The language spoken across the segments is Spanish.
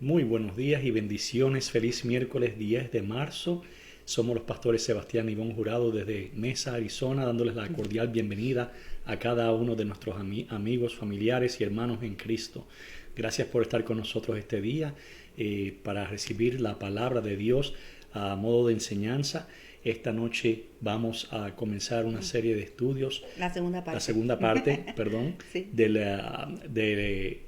Muy buenos días y bendiciones. Feliz miércoles 10 de marzo. Somos los pastores Sebastián y Ivonne Jurado desde Mesa, Arizona, dándoles la cordial bienvenida a cada uno de nuestros amigos, familiares y hermanos en Cristo. Gracias por estar con nosotros este día para recibir la palabra de Dios a modo de enseñanza. Esta noche vamos a comenzar una serie de estudios. La segunda parte, perdón, sí. del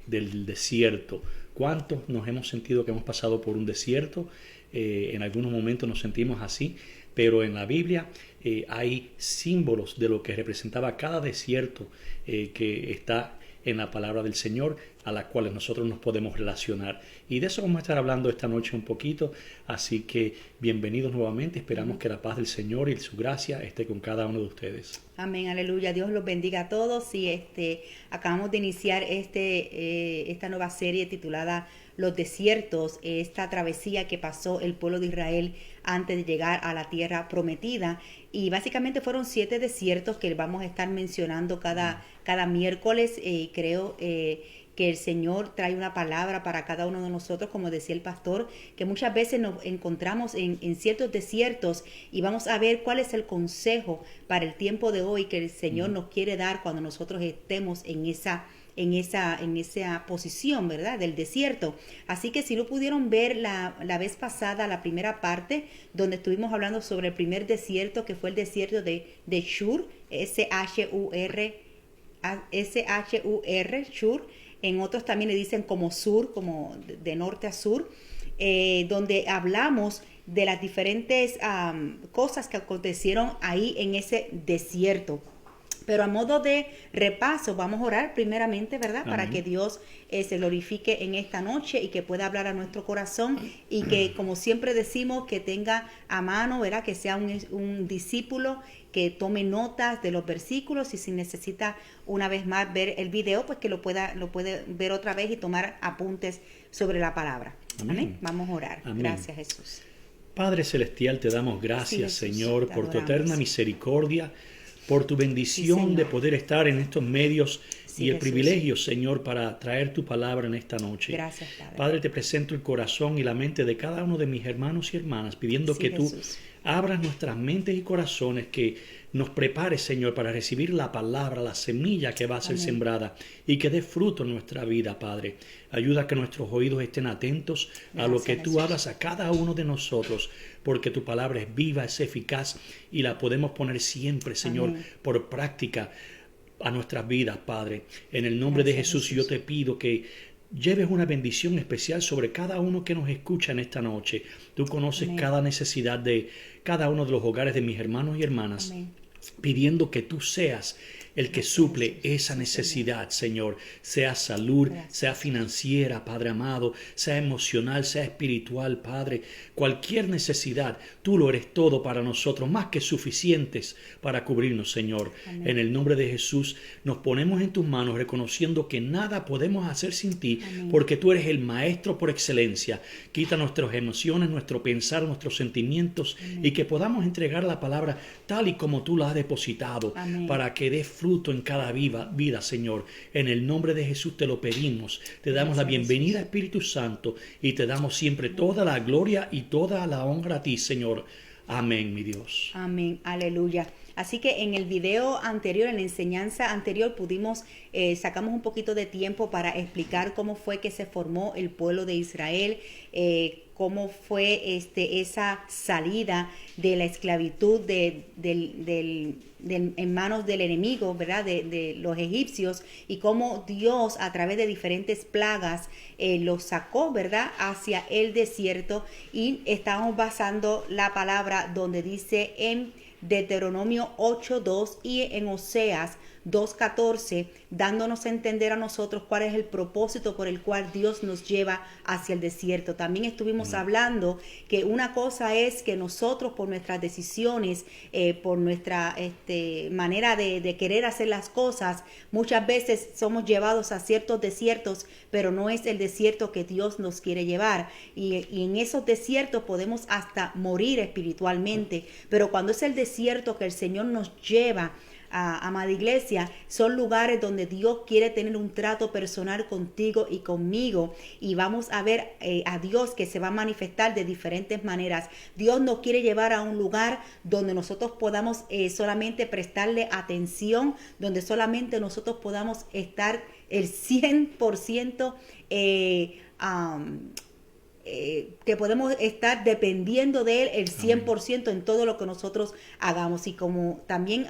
desierto. ¿Cuántos nos hemos sentido que hemos pasado por un desierto? En algunos momentos nos sentimos así, pero en la Biblia hay símbolos de lo que representaba cada desierto que está en la palabra del Señor, a las cuales nosotros nos podemos relacionar. Y de eso vamos a estar hablando esta noche un poquito, así que bienvenidos nuevamente. Esperamos que la paz del Señor y su gracia esté con cada uno de ustedes. Amén, aleluya. Dios los bendiga a todos. Y acabamos de iniciar esta nueva serie titulada Los desiertos, esta travesía que pasó el pueblo de Israel antes de llegar a la tierra prometida. Y básicamente fueron 7 desiertos que vamos a estar mencionando cada miércoles. Creo que el Señor trae una palabra para cada uno de nosotros, como decía el pastor, que muchas veces nos encontramos en ciertos desiertos y vamos a ver cuál es el consejo para el tiempo de hoy que el Señor nos quiere dar cuando nosotros estemos en esa posición, ¿verdad?, del desierto. Así que si no pudieron ver la vez pasada la primera parte, donde estuvimos hablando sobre el primer desierto, que fue el desierto de Shur, S-H-U-R, Shur. En otros también le dicen como sur, como de norte a sur, donde hablamos de las diferentes cosas que acontecieron ahí en ese desierto. Pero a modo de repaso, vamos a orar primeramente, ¿verdad? Amén. Para que Dios se glorifique en esta noche y que pueda hablar a nuestro corazón y que, como siempre decimos, que tenga a mano, ¿verdad? Que sea un discípulo que tome notas de los versículos y si necesita una vez más ver el video, pues que lo puede ver otra vez y tomar apuntes sobre la palabra. Amén. ¿Amén? Vamos a orar. Amén. Gracias, Jesús. Padre Celestial, te damos gracias, sí, Jesús, Señor, por tu eterna misericordia, por tu bendición, sí, de poder estar en estos medios, sí, y el Jesús, privilegio, Señor, para traer tu palabra en esta noche. Gracias, Padre. Padre, te presento el corazón y la mente de cada uno de mis hermanos y hermanas, pidiendo, sí, que Jesús, tú abras nuestras mentes y corazones, que nos prepares, Señor, para recibir la palabra, la semilla que va a ser, amén, sembrada y que dé fruto en nuestra vida, Padre. Ayuda a que nuestros oídos estén atentos, gracias, a lo que tú hablas a cada uno de nosotros, porque tu palabra es viva, es eficaz y la podemos poner siempre, Señor, amén, por práctica a nuestras vidas, Padre. En el nombre, gracias, de Jesús, yo te pido que lleves una bendición especial sobre cada uno que nos escucha en esta noche. Tú conoces, amén, cada necesidad de cada uno de los hogares de mis hermanos y hermanas, amén, pidiendo que tú seas el que suple esa necesidad, Señor, sea salud, sea financiera, Padre amado, sea emocional, sea espiritual, Padre, cualquier necesidad, tú lo eres todo para nosotros, más que suficientes para cubrirnos, Señor. Amén. En el nombre de Jesús nos ponemos en tus manos, reconociendo que nada podemos hacer sin ti, amén, porque tú eres el maestro por excelencia. Quita nuestras emociones, nuestro pensar, nuestros sentimientos, amén, y que podamos entregar la palabra tal y como tú la has depositado, amén, para que dé fruto en cada vida, Señor. En el nombre de Jesús te lo pedimos. Te damos la bienvenida, Espíritu Santo, y te damos siempre toda la gloria y toda la honra a ti, Señor. Amén, mi Dios. Amén, aleluya. Así que en el video anterior, en la enseñanza anterior, sacamos un poquito de tiempo para explicar cómo fue que se formó el pueblo de Israel, cómo fue esa salida de la esclavitud en manos del enemigo, ¿verdad? De los egipcios, y cómo Dios a través de diferentes plagas los sacó, ¿verdad?, hacia el desierto. Y estamos basando la palabra donde dice en Deuteronomio 8:2 y en Oseas 2:14, dándonos a entender a nosotros cuál es el propósito por el cual Dios nos lleva hacia el desierto. También estuvimos hablando que una cosa es que nosotros, por nuestras decisiones, por nuestra manera de querer hacer las cosas, muchas veces somos llevados a ciertos desiertos, pero no es el desierto que Dios nos quiere llevar. Y en esos desiertos podemos hasta morir espiritualmente, pero cuando es el desierto desiertos que el Señor nos lleva, amada iglesia, son lugares donde Dios quiere tener un trato personal contigo y conmigo, y vamos a ver a Dios que se va a manifestar de diferentes maneras. Dios nos quiere llevar a un lugar donde nosotros podamos solamente prestarle atención, donde solamente nosotros podamos estar el 100% que podemos estar dependiendo de Él el 100% en todo lo que nosotros hagamos. Y como también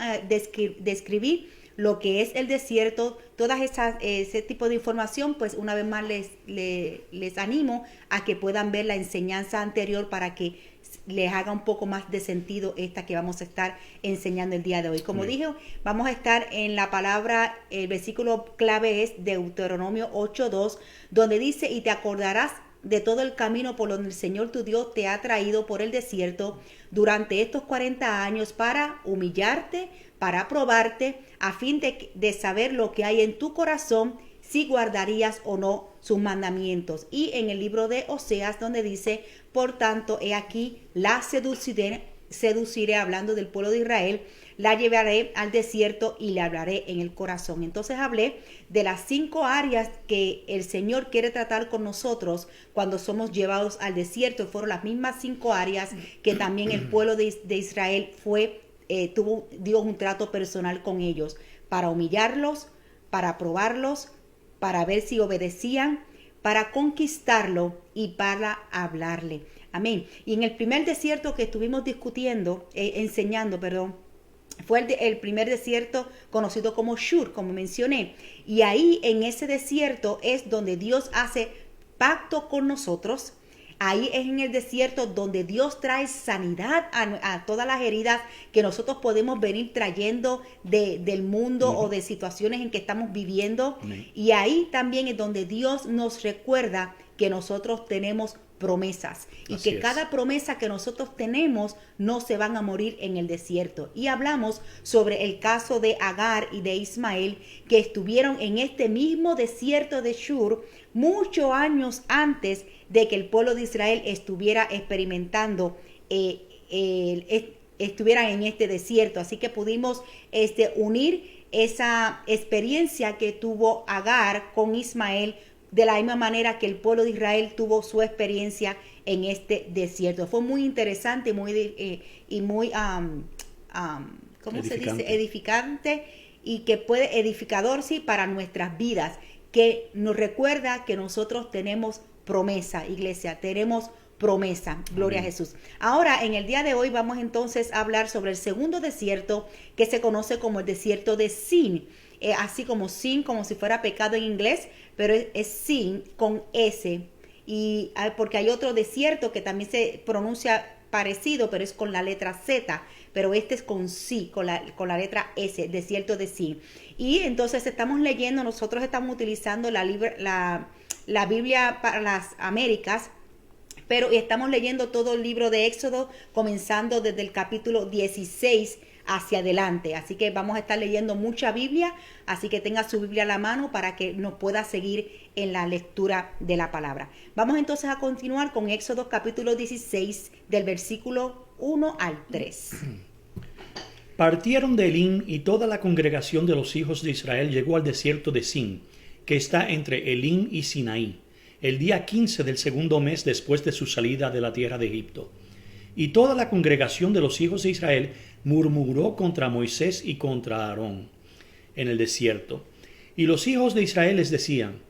describí lo que es el desierto, todas ese tipo de información, pues una vez más les animo a que puedan ver la enseñanza anterior para que les haga un poco más de sentido esta que vamos a estar enseñando el día de hoy. Como dije, vamos a estar en la palabra, el versículo clave es Deuteronomio 8:2, donde dice: y te acordarás de todo el camino por donde el Señor tu Dios te ha traído por el desierto durante estos 40 años para humillarte, para probarte, a fin de saber lo que hay en tu corazón, si guardarías o no sus mandamientos. Y en el libro de Oseas, donde dice: por tanto, he aquí, la seduciré, hablando del pueblo de Israel, la llevaré al desierto y le hablaré en el corazón. Entonces hablé de las 5 áreas que el Señor quiere tratar con nosotros cuando somos llevados al desierto. Fueron las mismas 5 áreas que también el pueblo de Israel tuvo Dios un trato personal con ellos, para humillarlos, para probarlos, para ver si obedecían, para conquistarlo y para hablarle. Amén. Y en el primer desierto que estuvimos enseñando, fue el primer desierto conocido como Shur, como mencioné. Y ahí en ese desierto es donde Dios hace pacto con nosotros. Ahí es en el desierto donde Dios trae sanidad a todas las heridas que nosotros podemos venir trayendo del mundo o de situaciones en que estamos viviendo. Y ahí también es donde Dios nos recuerda que nosotros tenemos promesas y que cada promesa que nosotros tenemos no se van a morir en el desierto. Y hablamos sobre el caso de Agar y de Ismael, que estuvieron en este mismo desierto de Shur muchos años antes de que el pueblo de Israel estuviera experimentando, estuvieran en este desierto. Así que pudimos unir esa experiencia que tuvo Agar con Ismael de la misma manera que el pueblo de Israel tuvo su experiencia en este desierto. Fue muy interesante y muy ¿cómo se dice? Edificante, y que puede edificador, sí, para nuestras vidas, que nos recuerda que nosotros tenemos promesa, iglesia, tenemos promesa. Gloria a Jesús. Ahora, en el día de hoy vamos entonces a hablar sobre el segundo desierto, que se conoce como el desierto de Sin. Así como sin, como si fuera pecado en inglés, pero es sin con S. Y porque hay otro desierto que también se pronuncia parecido, pero es con la letra Z, pero este es con sí, con la letra S, desierto de Sin. Y entonces nosotros estamos utilizando la Biblia para las Américas, pero estamos leyendo todo el libro de Éxodo, comenzando desde el capítulo 16 hacia adelante. Así que vamos a estar leyendo mucha Biblia, así que tenga su Biblia a la mano para que nos pueda seguir en la lectura de la palabra. Vamos entonces a continuar con Éxodo capítulo 16 del versículo 1 al 3. Partieron de Elim, y toda la congregación de los hijos de Israel llegó al desierto de Sin, que está entre Elim y Sinaí, el día 15 del segundo mes después de su salida de la tierra de Egipto. Y toda la congregación de los hijos de Israel murmuró contra Moisés y contra Aarón en el desierto. Y los hijos de Israel les decían: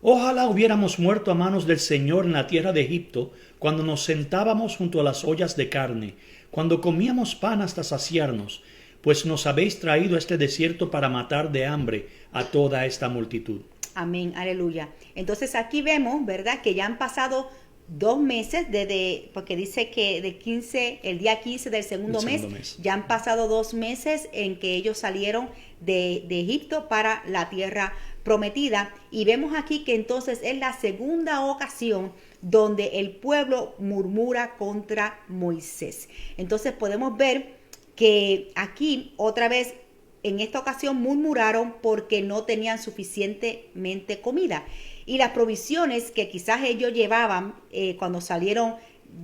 ojalá hubiéramos muerto a manos del Señor en la tierra de Egipto, cuando nos sentábamos junto a las ollas de carne, cuando comíamos pan hasta saciarnos, pues nos habéis traído a este desierto para matar de hambre a toda esta multitud. Amén, aleluya. Entonces aquí vemos, ¿verdad?, que ya han pasado 2 meses porque dice que el día 15 del segundo mes, ya han pasado 2 meses en que ellos salieron de Egipto para la tierra prometida. Y vemos aquí que entonces es la segunda ocasión donde el pueblo murmura contra Moisés. Entonces podemos ver que aquí otra vez, en esta ocasión, murmuraron porque no tenían suficientemente comida. Y las provisiones que quizás ellos llevaban cuando salieron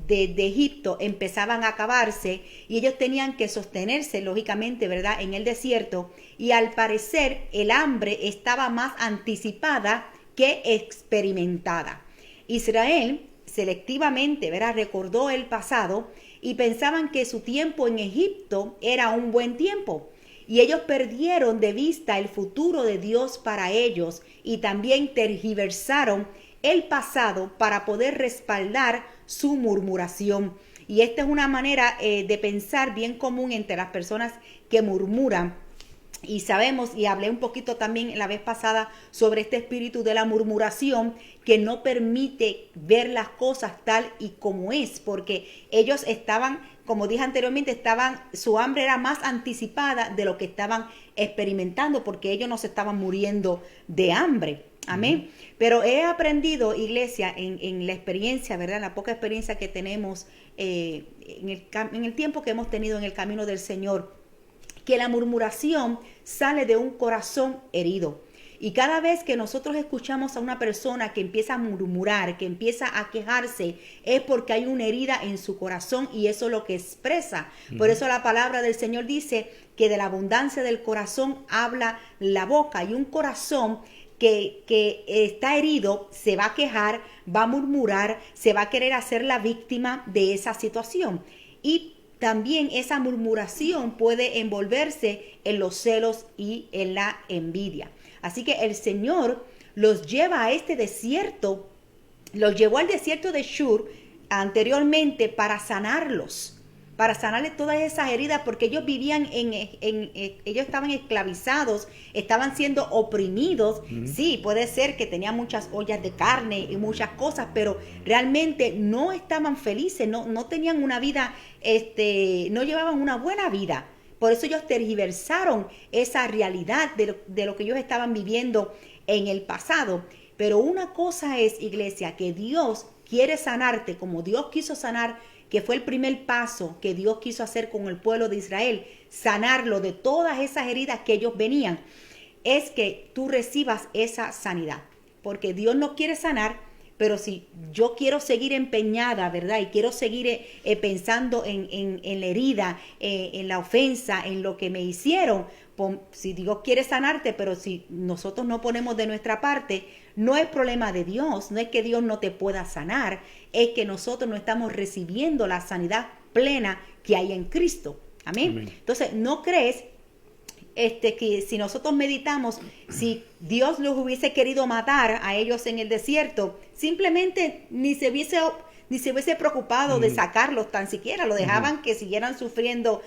de Egipto empezaban a acabarse y ellos tenían que sostenerse, lógicamente, ¿verdad?, en el desierto, y al parecer el hambre estaba más anticipada que experimentada. Israel selectivamente, ¿verdad?, recordó el pasado y pensaban que su tiempo en Egipto era un buen tiempo. Y ellos perdieron de vista el futuro de Dios para ellos y también tergiversaron el pasado para poder respaldar su murmuración. Y esta es una manera de pensar bien común entre las personas que murmuran. Y sabemos, y hablé un poquito también la vez pasada sobre este espíritu de la murmuración que no permite ver las cosas tal y como es, porque ellos estaban, como dije anteriormente, su hambre era más anticipada de lo que estaban experimentando, porque ellos no se estaban muriendo de hambre. Amén. Pero he aprendido, iglesia, en la experiencia, ¿verdad? La poca experiencia que tenemos en el tiempo que hemos tenido en el camino del Señor, que la murmuración sale de un corazón herido. Y cada vez que nosotros escuchamos a una persona que empieza a murmurar, que empieza a quejarse, es porque hay una herida en su corazón y eso es lo que expresa. Por eso la palabra del Señor dice que de la abundancia del corazón habla la boca, y un corazón que está herido se va a quejar, va a murmurar, se va a querer hacer la víctima de esa situación. Y también esa murmuración puede envolverse en los celos y en la envidia. Así que el Señor los lleva a este desierto, los llevó al desierto de Shur anteriormente para sanarlos, para sanarles todas esas heridas, porque ellos vivían ellos estaban esclavizados, estaban siendo oprimidos. Sí, puede ser que tenían muchas ollas de carne y muchas cosas, pero realmente no estaban felices, no tenían una vida, no llevaban una buena vida. Por eso ellos tergiversaron esa realidad de lo que ellos estaban viviendo en el pasado. Pero una cosa es, iglesia, que Dios quiere sanarte como Dios quiso sanar, que fue el primer paso que Dios quiso hacer con el pueblo de Israel, sanarlo de todas esas heridas que ellos venían, es que tú recibas esa sanidad. Porque Dios no quiere sanar, pero si yo quiero seguir empeñada, ¿verdad? Y quiero seguir pensando en la herida, en la ofensa, en lo que me hicieron, si Dios quiere sanarte, pero si nosotros no ponemos de nuestra parte, no es problema de Dios, no es que Dios no te pueda sanar, es que nosotros no estamos recibiendo la sanidad plena que hay en Cristo. Amén. Amén. Entonces, ¿no crees que si nosotros meditamos, si Dios los hubiese querido matar a ellos en el desierto, simplemente ni se hubiese preocupado de sacarlos tan siquiera, lo dejaban que siguieran sufriendo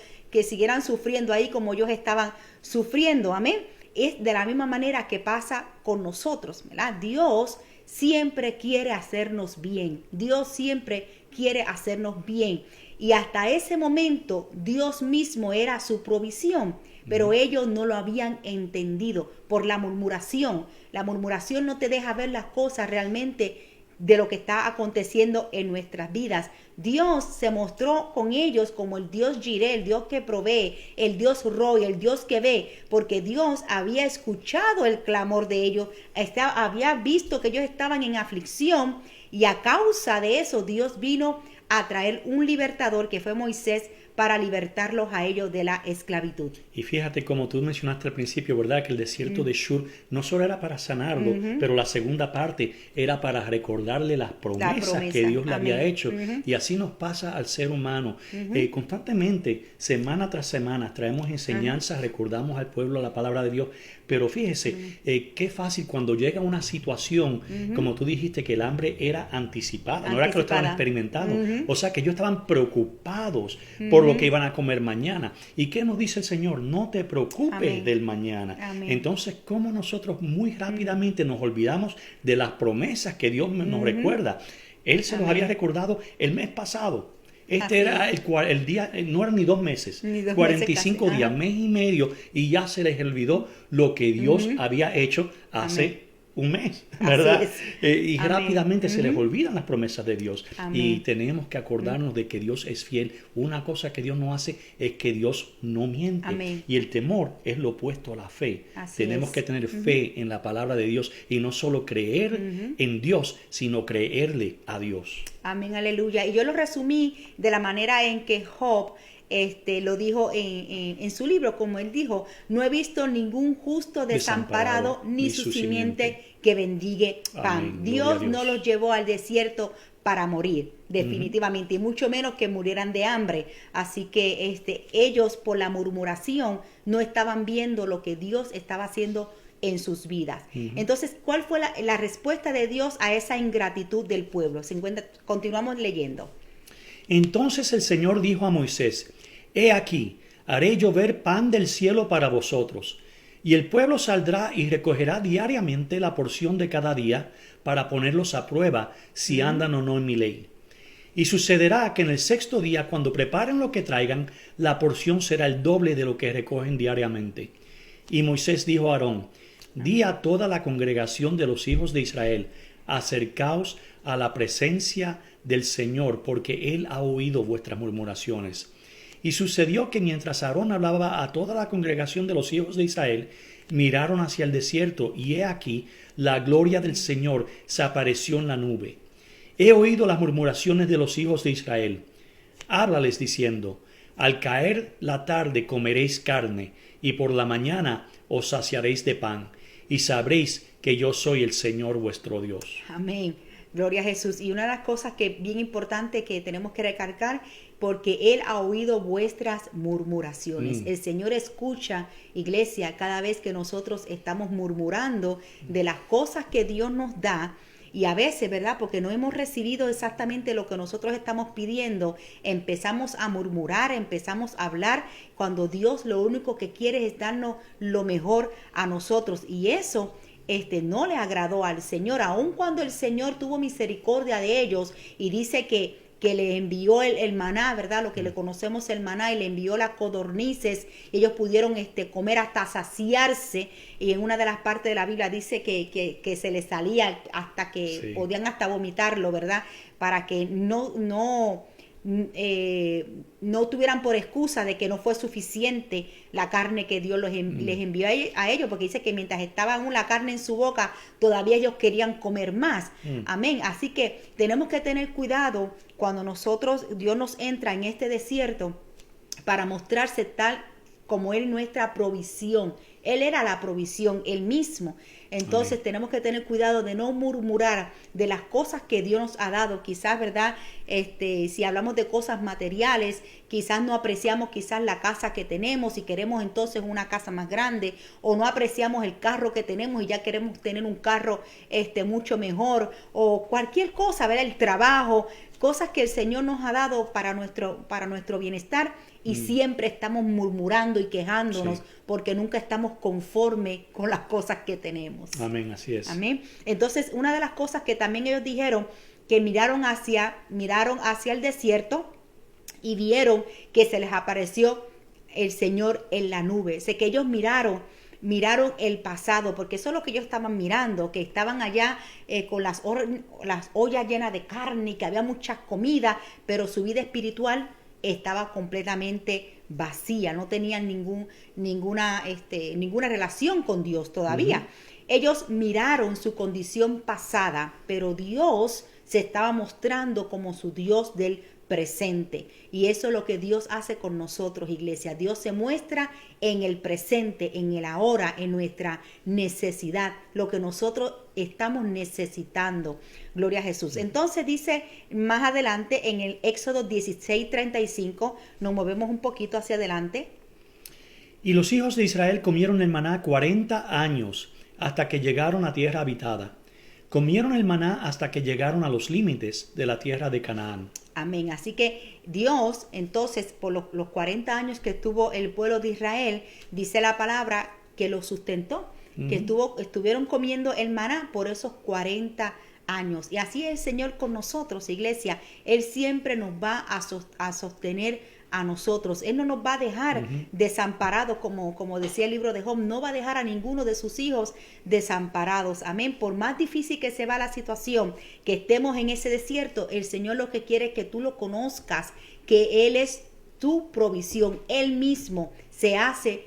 ahí como ellos estaban sufriendo? Amén. Es de la misma manera que pasa con nosotros, ¿verdad? Dios siempre quiere hacernos bien. Dios siempre quiere hacernos bien. Y hasta ese momento Dios mismo era su provisión, pero ellos no lo habían entendido por la murmuración. La murmuración no te deja ver las cosas realmente de lo que está aconteciendo en nuestras vidas. Dios se mostró con ellos como el Dios Jireh, el Dios que provee, el Dios Roy, el Dios que ve, porque Dios había escuchado el clamor de ellos, había visto que ellos estaban en aflicción, y a causa de eso Dios vino a traer un libertador que fue Moisés para libertarlos a ellos de la esclavitud. Y fíjate, como tú mencionaste al principio, ¿verdad? Que el desierto de Shur no solo era para sanarlo, pero la segunda parte era para recordarle las promesas que Dios le había hecho. Y así nos pasa al ser humano. Constantemente, semana tras semana, traemos enseñanzas, recordamos al pueblo la palabra de Dios. Pero fíjese, qué fácil cuando llega una situación, como tú dijiste, que el hambre era anticipada, no era que lo estaban experimentando. O sea, que ellos estaban preocupados por lo que iban a comer mañana. ¿Y qué nos dice el Señor? No te preocupes del mañana. Amén. Entonces, ¿cómo nosotros muy rápidamente nos olvidamos de las promesas que Dios nos recuerda? Él se los había recordado el mes pasado. Era el día, no eran ni 2 meses, 45 días, mes y medio, y ya se les olvidó lo que Dios había hecho hace un mes, ¿verdad? Y Amén. rápidamente se les olvidan las promesas de Dios. Amén. Y tenemos que acordarnos de que Dios es fiel. Una cosa que Dios no hace es que Dios no miente. Amén. Y el temor es lo opuesto a la fe. Así tenemos es. que tener fe en la palabra de Dios y no solo creer en Dios, sino creerle a Dios. Amén, aleluya. Y yo lo resumí de la manera en que Job lo dijo en su libro, como él dijo: no he visto ningún justo desamparado, ni su simiente que bendigue pan. Amén. Dios Gloria a no Dios. los llevó al desierto para morir, definitivamente, y mucho menos que murieran de hambre. Así que ellos, por la murmuración, no estaban viendo lo que Dios estaba haciendo en sus vidas. Entonces, ¿cuál fue la respuesta de Dios a esa ingratitud del pueblo? Continuamos leyendo. Entonces el Señor dijo a Moisés: He aquí, haré llover pan del cielo para vosotros, y el pueblo saldrá y recogerá diariamente la porción de cada día, para ponerlos a prueba si andan o no en mi ley. Y sucederá que en el sexto día, cuando preparen lo que traigan, la porción será el doble de lo que recogen diariamente. Y Moisés dijo a Aarón: Di a toda la congregación de los hijos de Israel: acercaos a la presencia del Señor, porque Él ha oído vuestras murmuraciones. Y sucedió que mientras Aarón hablaba a toda la congregación de los hijos de Israel, miraron hacia el desierto, y he aquí, la gloria del Señor se apareció en la nube. He oído las murmuraciones de los hijos de Israel. Háblales diciendo: al caer la tarde comeréis carne, y por la mañana os saciaréis de pan, y sabréis que yo soy el Señor vuestro Dios. Amén. Gloria a Jesús. Y una de las cosas que bien importante que tenemos que recalcar, porque Él ha oído vuestras murmuraciones. El Señor escucha, iglesia, cada vez que nosotros estamos murmurando de las cosas que Dios nos da. Y a veces, ¿verdad? Porque no hemos recibido exactamente lo que nosotros estamos pidiendo, empezamos a murmurar, empezamos a hablar, cuando Dios lo único que quiere es darnos lo mejor a nosotros. Y eso no le agradó al Señor, aun cuando el Señor tuvo misericordia de ellos y dice que le envió el maná, ¿verdad? Lo que le conocemos el maná, y le envió las codornices. Ellos pudieron comer hasta saciarse, y en una de las partes de la Biblia dice que se les salía hasta que podían hasta vomitarlo, ¿verdad? Para que no tuvieran por excusa de que no fue suficiente la carne que Dios les envió a ellos, porque dice que mientras estaba aún la carne en su boca, todavía ellos querían comer más. Amén. Así que tenemos que tener cuidado cuando Dios nos entra en este desierto para mostrarse tal como Él nuestra provisión. Él era la provisión, Él mismo. Entonces tenemos que tener cuidado de no murmurar de las cosas que Dios nos ha dado. Quizás, ¿verdad? Si hablamos de cosas materiales, quizás no apreciamos quizás la casa que tenemos y queremos entonces una casa más grande, o no apreciamos el carro que tenemos y ya queremos tener un carro mucho mejor, o cualquier cosa, ¿verdad? El trabajo, cosas que el Señor nos ha dado para nuestro bienestar, y siempre estamos murmurando y quejándonos porque nunca estamos conformes con las cosas que tenemos. Amén, así es. Amén. Entonces, una de las cosas que también ellos dijeron, que miraron hacia el desierto y vieron que se les apareció el Señor en la nube. Sé que ellos miraron el pasado, porque eso es lo que ellos estaban mirando, que estaban allá con las ollas llenas de carne y que había mucha comida, pero su vida espiritual estaba completamente vacía, no tenían ninguna relación con Dios todavía. Ellos miraron su condición pasada, pero Dios se estaba mostrando como su Dios del presente. Y eso es lo que Dios hace con nosotros, iglesia. Dios se muestra en el presente, en el ahora, en nuestra necesidad, lo que nosotros estamos necesitando. Gloria a Jesús. Entonces dice más adelante en el Éxodo 16:35, nos movemos un poquito hacia adelante. Y los hijos de Israel comieron el maná 40 años hasta que llegaron a tierra habitada. Comieron el maná hasta que llegaron a los límites de la tierra de Canaán. Amén. Así que Dios, entonces, por los 40 años que estuvo el pueblo de Israel, dice la palabra que los sustentó, que estuvieron comiendo el maná por esos 40 años. Y así es el Señor con nosotros, iglesia. Él siempre nos va a sostener a nosotros. Él no nos va a dejar desamparados, como decía el libro de Job, no va a dejar a ninguno de sus hijos desamparados. Amén. Por más difícil que sea la situación, que estemos en ese desierto, el Señor lo que quiere es que tú lo conozcas, que Él es tu provisión. Él mismo se hace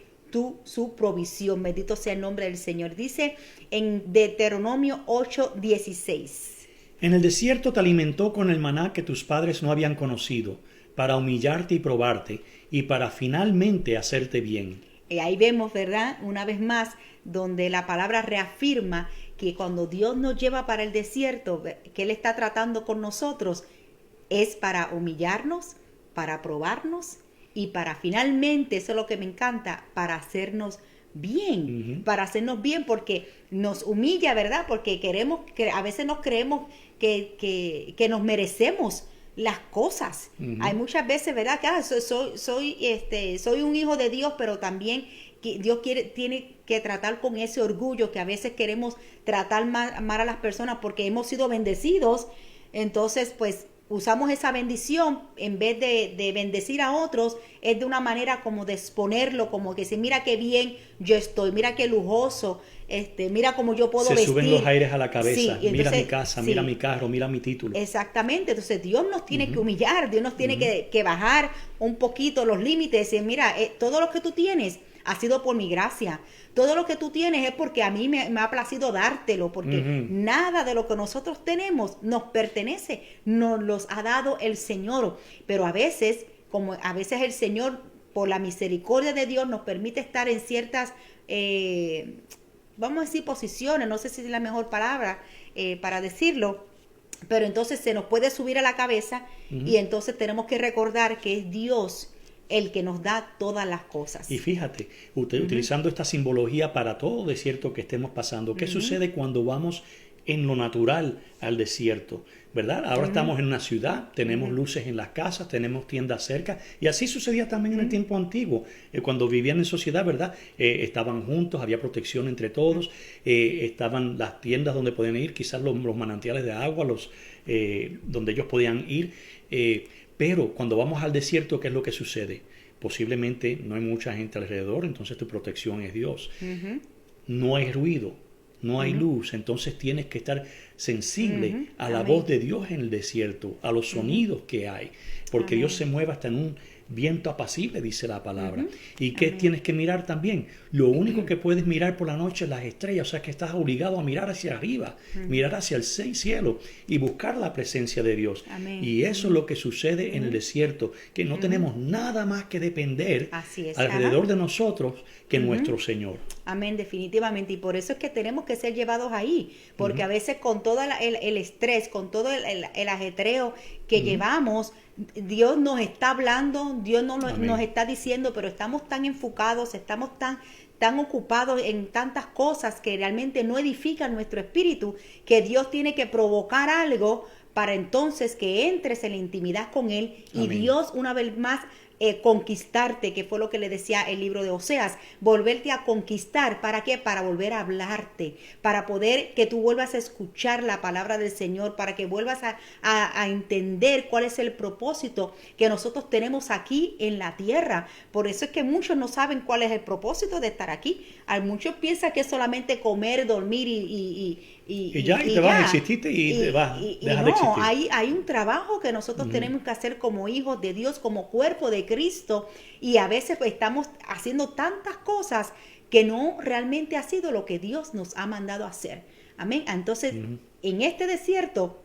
su provisión. Bendito sea el nombre del Señor. Dice en Deuteronomio 8:16. En el desierto te alimentó con el maná que tus padres no habían conocido, para humillarte y probarte, y para finalmente hacerte bien. Y ahí vemos, ¿verdad? Una vez más, donde la palabra reafirma que cuando Dios nos lleva para el desierto, que Él está tratando con nosotros, es para humillarnos, para probarnos y para finalmente, eso es lo que me encanta, para hacernos bien, para hacernos bien, porque nos humilla, ¿verdad? Porque a veces nos creemos que nos merecemos las cosas. Hay muchas veces, ¿verdad? Que soy un hijo de Dios, pero también que Dios tiene que tratar con ese orgullo que a veces queremos tratar mal a las personas porque hemos sido bendecidos. Entonces, pues usamos esa bendición en vez de bendecir a otros, es de una manera como de exponerlo, como que si mira qué bien yo estoy, mira qué lujoso, mira cómo yo puedo vestir. Se suben los aires a la cabeza, sí, entonces, mira mi casa, sí, mira mi carro, mira mi título. Exactamente, entonces Dios nos tiene que humillar, Dios nos tiene que bajar un poquito los límites, y mira, todo lo que tú tienes ha sido por mi gracia. Todo lo que tú tienes es porque a mí me ha placido dártelo, porque nada de lo que nosotros tenemos nos pertenece, nos los ha dado el Señor. Pero a veces el Señor, por la misericordia de Dios, nos permite estar en ciertas, vamos a decir, posiciones, no sé si es la mejor palabra para decirlo, pero entonces se nos puede subir a la cabeza y entonces tenemos que recordar que es Dios el que nos da todas las cosas. Y fíjate, utilizando esta simbología para todo desierto que estemos pasando, ¿qué sucede cuando vamos en lo natural al desierto? ¿Verdad? Ahora estamos en una ciudad, tenemos luces en las casas, tenemos tiendas cerca, y así sucedía también en el tiempo antiguo, cuando vivían en sociedad, ¿verdad? Estaban juntos, había protección entre todos, estaban las tiendas donde podían ir, quizás los manantiales de agua, donde ellos podían ir, pero cuando vamos al desierto, ¿qué es lo que sucede? Posiblemente no hay mucha gente alrededor, entonces tu protección es Dios. No hay ruido, no hay luz, entonces tienes que estar sensible a la voz de Dios en el desierto, a los sonidos que hay, porque Dios se mueve hasta en un viento apacible, dice la palabra. ¿Y qué tienes que mirar también? Lo único que puedes mirar por la noche es las estrellas, o sea que estás obligado a mirar hacia arriba, mirar hacia el cielo y buscar la presencia de Dios. Y eso es lo que sucede en el desierto, que no tenemos nada más que depender alrededor de nosotros que nuestro Señor. Amén, definitivamente. Y por eso es que tenemos que ser llevados ahí, porque a veces con todo el estrés, con todo el ajetreo que llevamos, Dios nos está hablando, Dios nos está diciendo, pero estamos tan enfocados, estamos tan ocupados en tantas cosas que realmente no edifican nuestro espíritu, que Dios tiene que provocar algo para entonces que entres en la intimidad con Él y Dios una vez más conquistarte, que fue lo que le decía el libro de Oseas, volverte a conquistar. ¿Para qué? Para volver a hablarte, para poder que tú vuelvas a escuchar la palabra del Señor, para que vuelvas a entender cuál es el propósito que nosotros tenemos aquí en la tierra. Por eso es que muchos no saben cuál es el propósito de estar aquí. Hay muchos piensan que es solamente comer, dormir y te vas, exististe y te vas, dejas de existir. Hay un trabajo que nosotros tenemos que hacer como hijos de Dios, como cuerpo de Cristo, y a veces pues estamos haciendo tantas cosas que no realmente ha sido lo que Dios nos ha mandado a hacer. Amén. Entonces, en este desierto,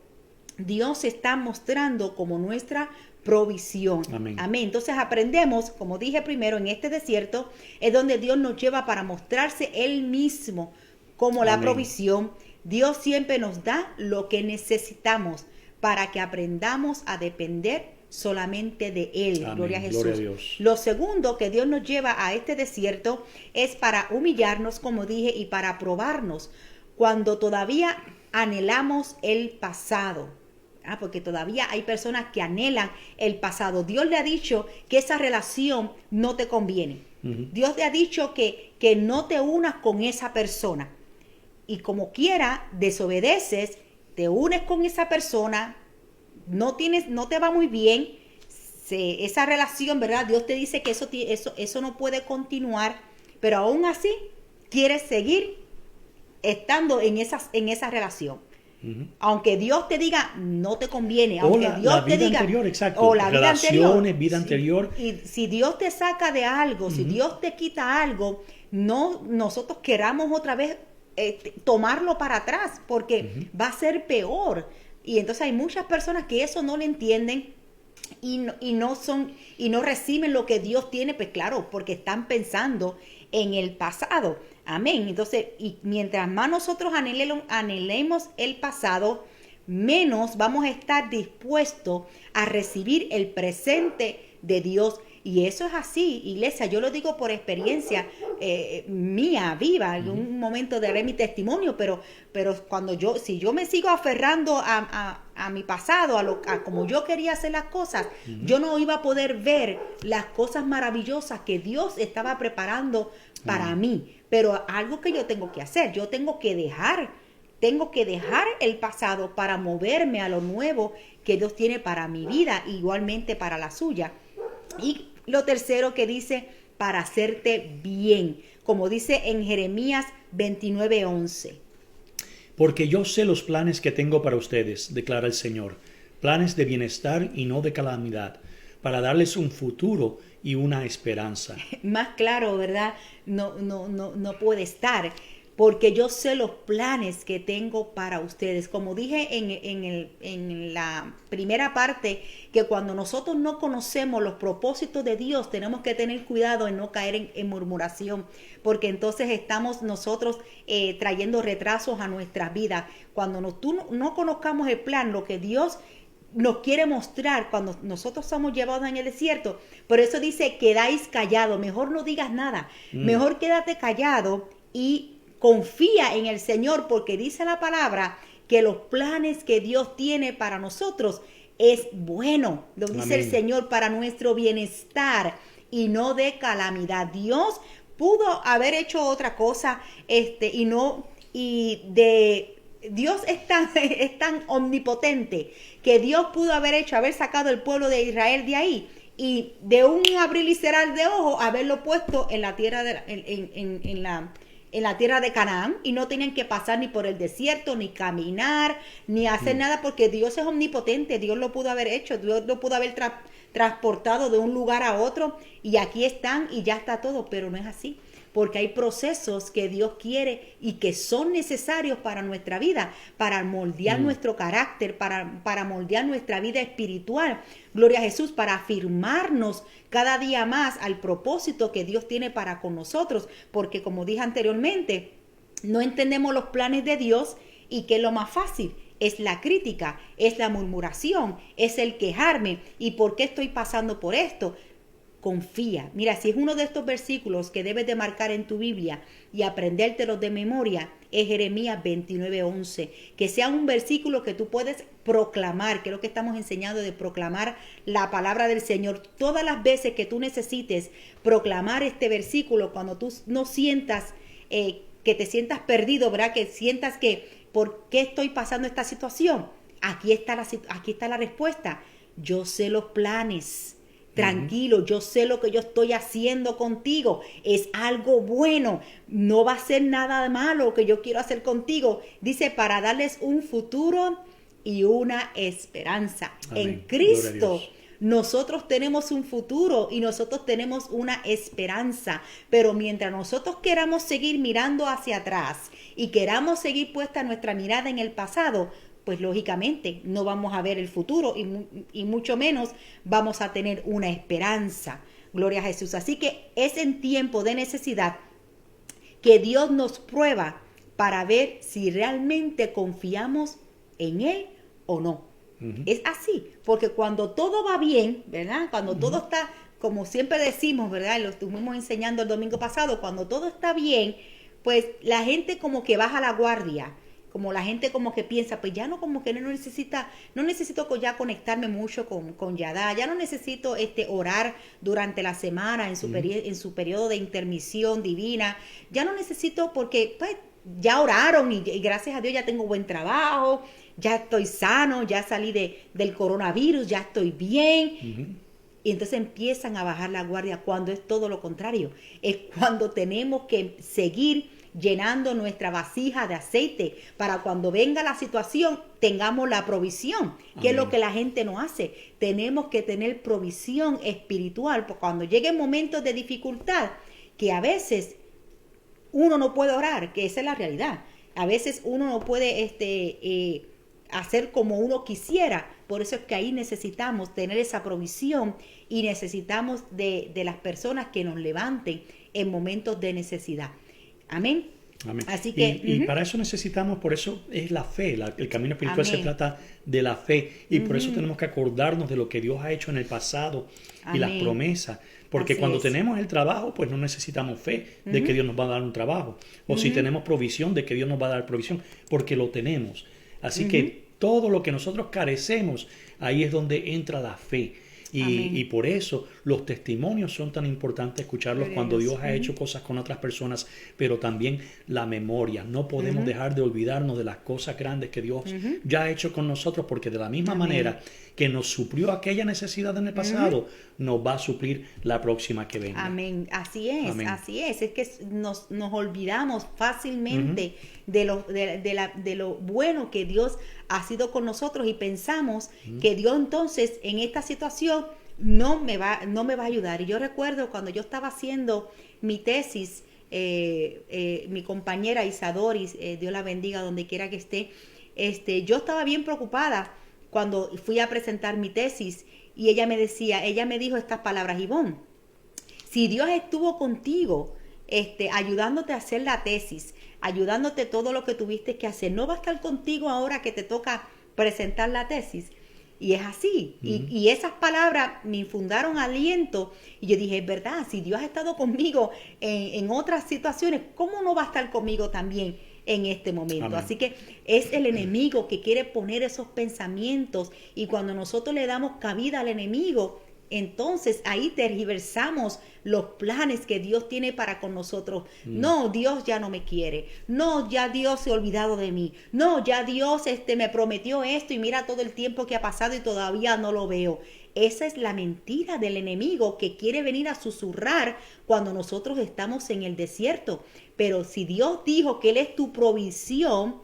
Dios se está mostrando como nuestra provisión. Amén. Entonces aprendemos, como dije primero, en este desierto es donde Dios nos lleva para mostrarse Él mismo como la provisión. Dios siempre nos da lo que necesitamos para que aprendamos a depender solamente de Él. Amén. Gloria a Jesús. Gloria a Dios. Lo segundo que Dios nos lleva a este desierto es para humillarnos, como dije, y para probarnos cuando todavía anhelamos el pasado. Porque todavía hay personas que anhelan el pasado. Dios le ha dicho que esa relación no te conviene. Dios le ha dicho que no te unas con esa persona. Y como quiera, desobedeces, te unes con esa persona, no te va muy bien, esa relación, ¿verdad? Dios te dice que eso no puede continuar, pero aún así quieres seguir estando en esa relación. Uh-huh. Aunque Dios te diga no te conviene, aunque Dios te diga anterior, exacto. O la vida anterior, vida anterior. Y si Dios te saca de algo, si Dios te quita algo, no nosotros queramos otra vez tomarlo para atrás, porque va a ser peor. Y entonces hay muchas personas que eso no lo entienden y no reciben lo que Dios tiene, pues claro, porque están pensando en el pasado. Amén. Entonces, y mientras más nosotros anhelemos el pasado, menos vamos a estar dispuestos a recibir el presente de Dios. Y eso es así, iglesia, yo lo digo por experiencia mía, viva, en un momento daré mi testimonio, pero si yo me sigo aferrando a mi pasado, a como yo quería hacer las cosas, yo no iba a poder ver las cosas maravillosas que Dios estaba preparando para mí. Pero algo que yo tengo que hacer, yo tengo que dejar el pasado para moverme a lo nuevo que Dios tiene para mi vida, igualmente para la suya. Y lo tercero que dice, para hacerte bien, como dice en Jeremías 29:11. Porque yo sé los planes que tengo para ustedes, declara el Señor, planes de bienestar y no de calamidad, para darles un futuro y una esperanza. Más claro, ¿verdad? No puede estar. Porque yo sé los planes que tengo para ustedes. Como dije en la primera parte, que cuando nosotros no conocemos los propósitos de Dios, tenemos que tener cuidado en no caer en murmuración, porque entonces estamos nosotros trayendo retrasos a nuestras vidas. Cuando no conozcamos el plan, lo que Dios nos quiere mostrar cuando nosotros somos llevados en el desierto, por eso dice, quedáis callados, mejor no digas nada, mejor quédate callado y confía en el Señor, porque dice la palabra que los planes que Dios tiene para nosotros es bueno. Lo dice Amén. El Señor para nuestro bienestar y no de calamidad. Dios pudo haber hecho otra cosa, Dios es tan omnipotente que Dios pudo haber sacado el pueblo de Israel de ahí y de un abrir y cerrar de ojos haberlo puesto en la tierra en la tierra de Canaán, y no tenían que pasar ni por el desierto, ni caminar, ni hacer nada, porque Dios es omnipotente. Dios lo pudo haber hecho, Dios lo pudo haber transportado de un lugar a otro, y aquí están y ya está todo, pero no es así, porque hay procesos que Dios quiere y que son necesarios para nuestra vida, para moldear nuestro carácter, para moldear nuestra vida espiritual. Gloria a Jesús, para afirmarnos cada día más al propósito que Dios tiene para con nosotros, porque como dije anteriormente, no entendemos los planes de Dios, y que es lo más fácil, es la crítica, es la murmuración, es el quejarme, ¿y por qué estoy pasando por esto? Confía. Mira, si es uno de estos versículos que debes de marcar en tu Biblia y aprendértelos de memoria, es Jeremías 29:11. Que sea un versículo que tú puedes proclamar, que es lo que estamos enseñando, de proclamar la palabra del Señor. Todas las veces que tú necesites proclamar este versículo, cuando tú no sientas que te sientas perdido, ¿verdad? Que sientas que, ¿por qué estoy pasando esta situación? Aquí está la respuesta. Yo sé los planes. Tranquilo, yo sé lo que yo estoy haciendo contigo. Es algo bueno. No va a ser nada malo lo que yo quiero hacer contigo. Dice, para darles un futuro y una esperanza. Amén. En Cristo nosotros tenemos un futuro y nosotros tenemos una esperanza. Pero mientras nosotros queramos seguir mirando hacia atrás y queramos seguir puesta nuestra mirada en el pasado, pues lógicamente no vamos a ver el futuro y mucho menos vamos a tener una esperanza. Gloria a Jesús. Así que es en tiempo de necesidad que Dios nos prueba para ver si realmente confiamos en Él o no. Es así, porque cuando todo va bien, ¿verdad? Cuando todo está, como siempre decimos, ¿verdad? Lo estuvimos enseñando el domingo pasado, cuando todo está bien, pues la gente como que baja la guardia. Como la gente como que piensa, pues ya no, como que no necesito ya conectarme mucho con Yadá, ya no necesito orar durante la semana en su periodo de intermisión divina, ya no necesito porque pues ya oraron y gracias a Dios ya tengo buen trabajo, ya estoy sano, ya salí del coronavirus, ya estoy bien. Y entonces empiezan a bajar la guardia cuando es todo lo contrario. Es cuando tenemos que seguir llenando nuestra vasija de aceite para cuando venga la situación tengamos la provisión, que es lo que la gente no hace. Tenemos que tener provisión espiritual, porque cuando lleguen momentos de dificultad, que a veces uno no puede orar, que esa es la realidad. A veces uno no puede hacer como uno quisiera. Por eso es que ahí necesitamos tener esa provisión y necesitamos de las personas que nos levanten en momentos de necesidad. Amén. Amén. Así que, y para eso necesitamos, por eso es la fe, el camino espiritual se trata de la fe y por eso tenemos que acordarnos de lo que Dios ha hecho en el pasado y las promesas, porque cuando tenemos el trabajo, pues no necesitamos fe de que Dios nos va a dar un trabajo, o si tenemos provisión de que Dios nos va a dar provisión, porque lo tenemos. Así que todo lo que nosotros carecemos, ahí es donde entra la fe. Y por eso los testimonios son tan importantes escucharlos cuando Dios ha hecho cosas con otras personas, pero también la memoria. No podemos dejar de olvidarnos de las cosas grandes que Dios ya ha hecho con nosotros, porque de la misma manera que nos suplió aquella necesidad en el pasado, nos va a suplir la próxima que venga. Amén. Así es, así es. Es que nos olvidamos fácilmente de lo bueno que Dios ha sido con nosotros y pensamos que Dios entonces en esta situación no me va a ayudar. Y yo recuerdo cuando yo estaba haciendo mi tesis, mi compañera Isadoris, Dios la bendiga donde quiera que esté, yo estaba bien preocupada cuando fui a presentar mi tesis y ella me dijo estas palabras: Ivonne, si Dios estuvo contigo, ayudándote a hacer la tesis, ayudándote todo lo que tuviste que hacer, ¿no va a estar contigo ahora que te toca presentar la tesis? Y es así. Y esas palabras me infundaron aliento. Y yo dije, es verdad, si Dios ha estado conmigo en otras situaciones, ¿cómo no va a estar conmigo también en este momento? Amén. Así que es el enemigo que quiere poner esos pensamientos. Y cuando nosotros le damos cabida al enemigo, entonces ahí tergiversamos los planes que Dios tiene para con nosotros. No, Dios ya no me quiere. No, ya Dios se ha olvidado de mí. No, ya Dios me prometió esto y mira todo el tiempo que ha pasado y todavía no lo veo. Esa es la mentira del enemigo que quiere venir a susurrar cuando nosotros estamos en el desierto. Pero si Dios dijo que Él es tu provisión,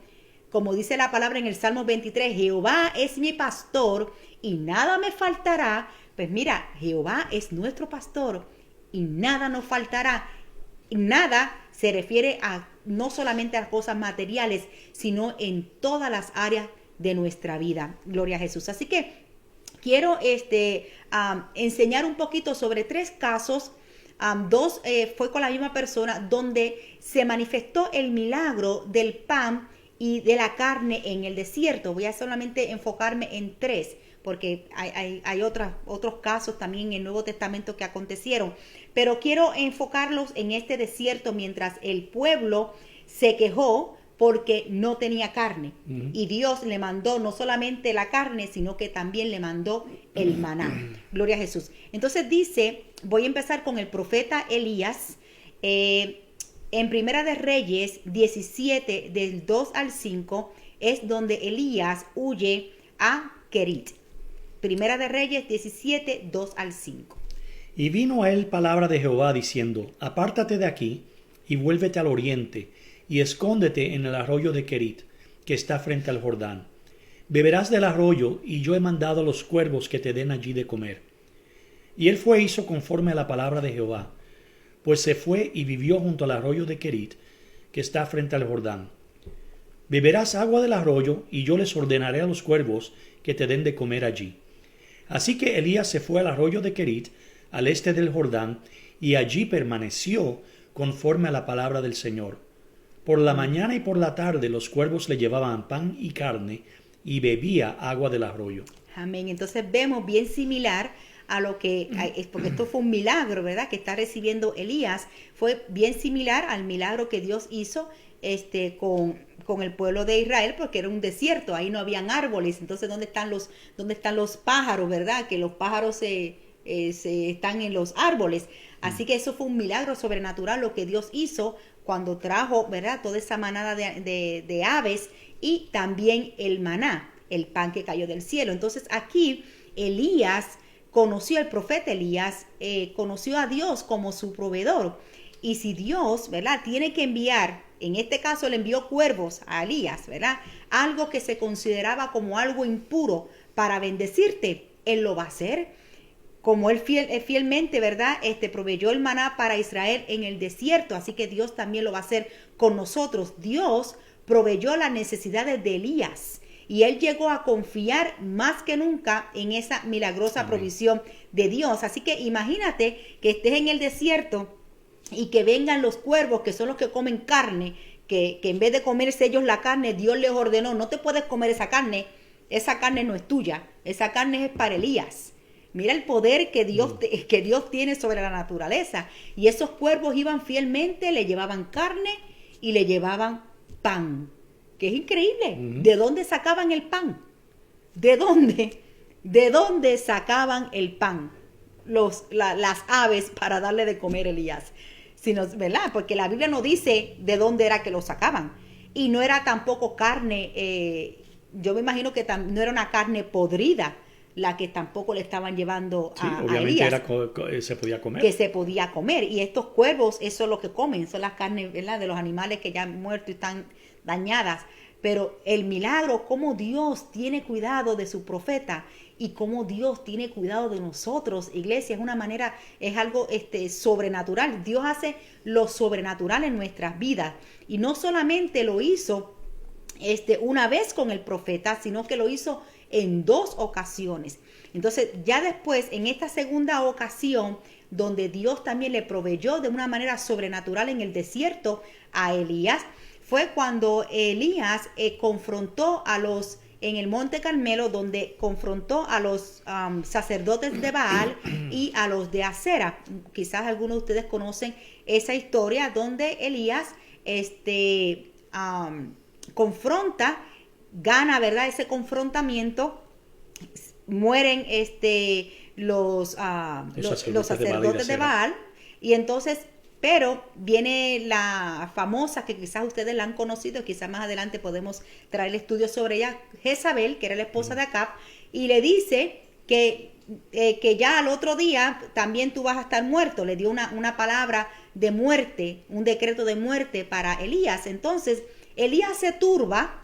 como dice la palabra en el Salmo 23, Jehová es mi pastor y nada me faltará. Pues mira, Jehová es nuestro pastor y nada nos faltará. Y nada se refiere a no solamente a las cosas materiales, sino en todas las áreas de nuestra vida. Gloria a Jesús. Así que quiero enseñar un poquito sobre 3 casos. 2 fue con la misma persona donde se manifestó el milagro del pan y de la carne en el desierto. Voy a solamente enfocarme en 3. Porque hay otros casos también en el Nuevo Testamento que acontecieron. Pero quiero enfocarlos en este desierto mientras el pueblo se quejó porque no tenía carne. Y Dios le mandó no solamente la carne, sino que también le mandó el maná. Gloria a Jesús. Entonces dice, voy a empezar con el profeta Elías. En Primera de Reyes 17, del 2 al 5, es donde Elías huye a Kerit. Primera de Reyes 17, 2 al 5. Y vino a él palabra de Jehová diciendo, apártate de aquí y vuélvete al oriente y escóndete en el arroyo de Kerit, que está frente al Jordán. Beberás del arroyo y yo he mandado a los cuervos que te den allí de comer. Y él fue e hizo conforme a la palabra de Jehová, pues se fue y vivió junto al arroyo de Kerit, que está frente al Jordán. Beberás agua del arroyo y yo les ordenaré a los cuervos que te den de comer allí. Así que Elías se fue al arroyo de Kerit, al este del Jordán, y allí permaneció conforme a la palabra del Señor. Por la mañana y por la tarde los cuervos le llevaban pan y carne, y bebía agua del arroyo. Amén. Entonces vemos bien similar a lo que, porque esto fue un milagro, ¿verdad?, que está recibiendo Elías. Fue bien similar al milagro que Dios hizo con el pueblo de Israel, porque era un desierto, ahí no habían árboles. Entonces, ¿dónde están los pájaros, verdad? Que los pájaros se están en los árboles. Así que eso fue un milagro sobrenatural lo que Dios hizo cuando trajo, ¿verdad?, toda esa manada de aves y también el maná, el pan que cayó del cielo. Entonces aquí Elías conoció, el profeta Elías, conoció a Dios como su proveedor. Y si Dios, ¿verdad?, tiene que enviar, en este caso le envió cuervos a Elías, ¿verdad?, algo que se consideraba como algo impuro para bendecirte, Él lo va a hacer. Como Él fielmente, ¿verdad?, proveyó el maná para Israel en el desierto, así que Dios también lo va a hacer con nosotros. Dios proveyó las necesidades de Elías y él llegó a confiar más que nunca en esa milagrosa provisión de Dios. Así que imagínate que estés en el desierto y que vengan los cuervos, que son los que comen carne, que en vez de comerse ellos la carne, Dios les ordenó, no te puedes comer esa carne no es tuya, esa carne es para Elías. Mira el poder que Dios tiene sobre la naturaleza. Y esos cuervos iban fielmente, le llevaban carne y le llevaban pan, que es increíble. ¿De dónde sacaban el pan? ¿De dónde? ¿De dónde sacaban el pan? Las aves para darle de comer a Elías. ¿Verdad? Porque la Biblia no dice de dónde era que lo sacaban. Y no era tampoco carne, yo me imagino que no era una carne podrida la que tampoco le estaban llevando a Elías. Se podía comer. Que se podía comer. Y estos cuervos, eso es lo que comen, son las carnes, ¿verdad?, de los animales que ya han muerto y están dañadas. Pero el milagro, cómo Dios tiene cuidado de su profeta y cómo Dios tiene cuidado de nosotros, iglesia, es algo sobrenatural. Dios hace lo sobrenatural en nuestras vidas. Y no solamente lo hizo una vez con el profeta, sino que lo hizo en 2 ocasiones. Entonces, ya después, en esta segunda ocasión, donde Dios también le proveyó de una manera sobrenatural en el desierto a Elías, fue cuando Elías confrontó en el Monte Carmelo, donde confrontó a los sacerdotes de Baal y a los de Acera. Quizás algunos de ustedes conocen esa historia donde Elías confronta, gana, ¿verdad?, ese confrontamiento, mueren los sacerdotes de Baal, y entonces, pero viene la famosa, que quizás ustedes la han conocido, quizás más adelante podemos traer estudios sobre ella, Jezabel, que era la esposa de Acab, y le dice que ya al otro día también tú vas a estar muerto. Le dio una palabra de muerte, un decreto de muerte para Elías. Entonces Elías se turba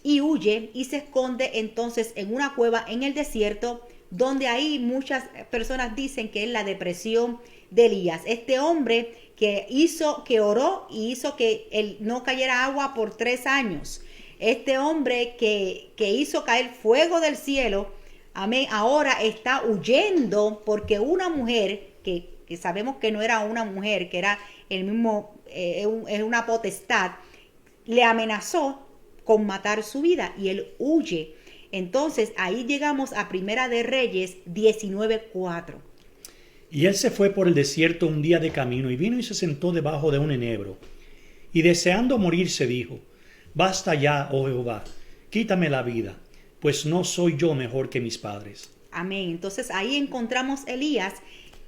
y huye y se esconde entonces en una cueva en el desierto, donde ahí muchas personas dicen que es la depresión de Elías. Este hombre que oró y hizo que no cayera agua por 3 años. Este hombre que hizo caer fuego del cielo, amén, ahora está huyendo porque una mujer que sabemos que no era una mujer, que era es una potestad, le amenazó con matar su vida y él huye. Entonces ahí llegamos a Primera de Reyes 19:4. Y él se fue por el desierto un día de camino y vino y se sentó debajo de un enebro. Y deseando morirse dijo: Basta ya, oh Jehová, quítame la vida, pues no soy yo mejor que mis padres. Amén. Entonces ahí encontramos Elías,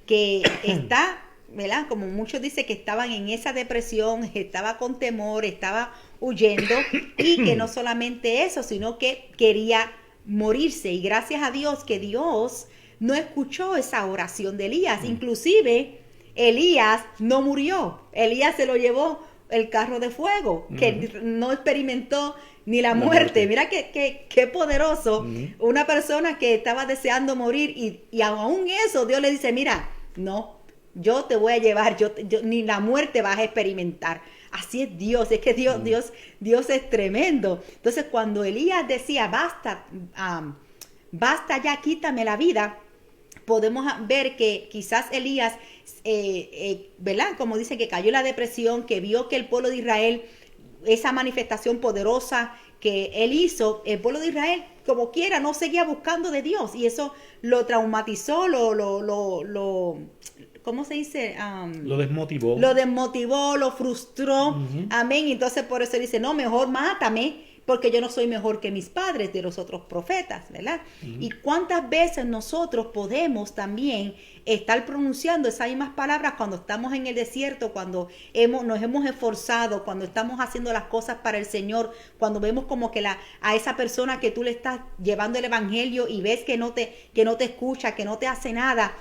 que está, ¿verdad?, como muchos dicen, que estaban en esa depresión, estaba con temor, estaba huyendo, y que no solamente eso, sino que quería morirse. Y gracias a Dios que Dios no escuchó esa oración de Elías. Inclusive Elías no murió. Elías se lo llevó el carro de fuego, que no experimentó ni la muerte. Mira qué poderoso. Una persona que estaba deseando morir y aún eso Dios le dice: mira, no, yo te voy a llevar, yo ni la muerte vas a experimentar. Así es Dios, es que Dios es tremendo. Entonces cuando Elías decía: basta ya, quítame la vida, podemos ver que quizás Elías, ¿verdad?, como dice, que cayó en la depresión, que vio que el pueblo de Israel, esa manifestación poderosa que él hizo, el pueblo de Israel, como quiera, no seguía buscando de Dios, y eso lo traumatizó, ¿cómo se dice? Lo desmotivó. Lo desmotivó, lo frustró. Amén. Entonces por eso dice: no, mejor mátame, porque yo no soy mejor que mis padres de los otros profetas, ¿verdad? Y cuántas veces nosotros podemos también estar pronunciando esas mismas palabras cuando estamos en el desierto, cuando nos hemos esforzado, cuando estamos haciendo las cosas para el Señor, cuando vemos como que a esa persona que tú le estás llevando el evangelio y ves que no te escucha, que no te hace nada,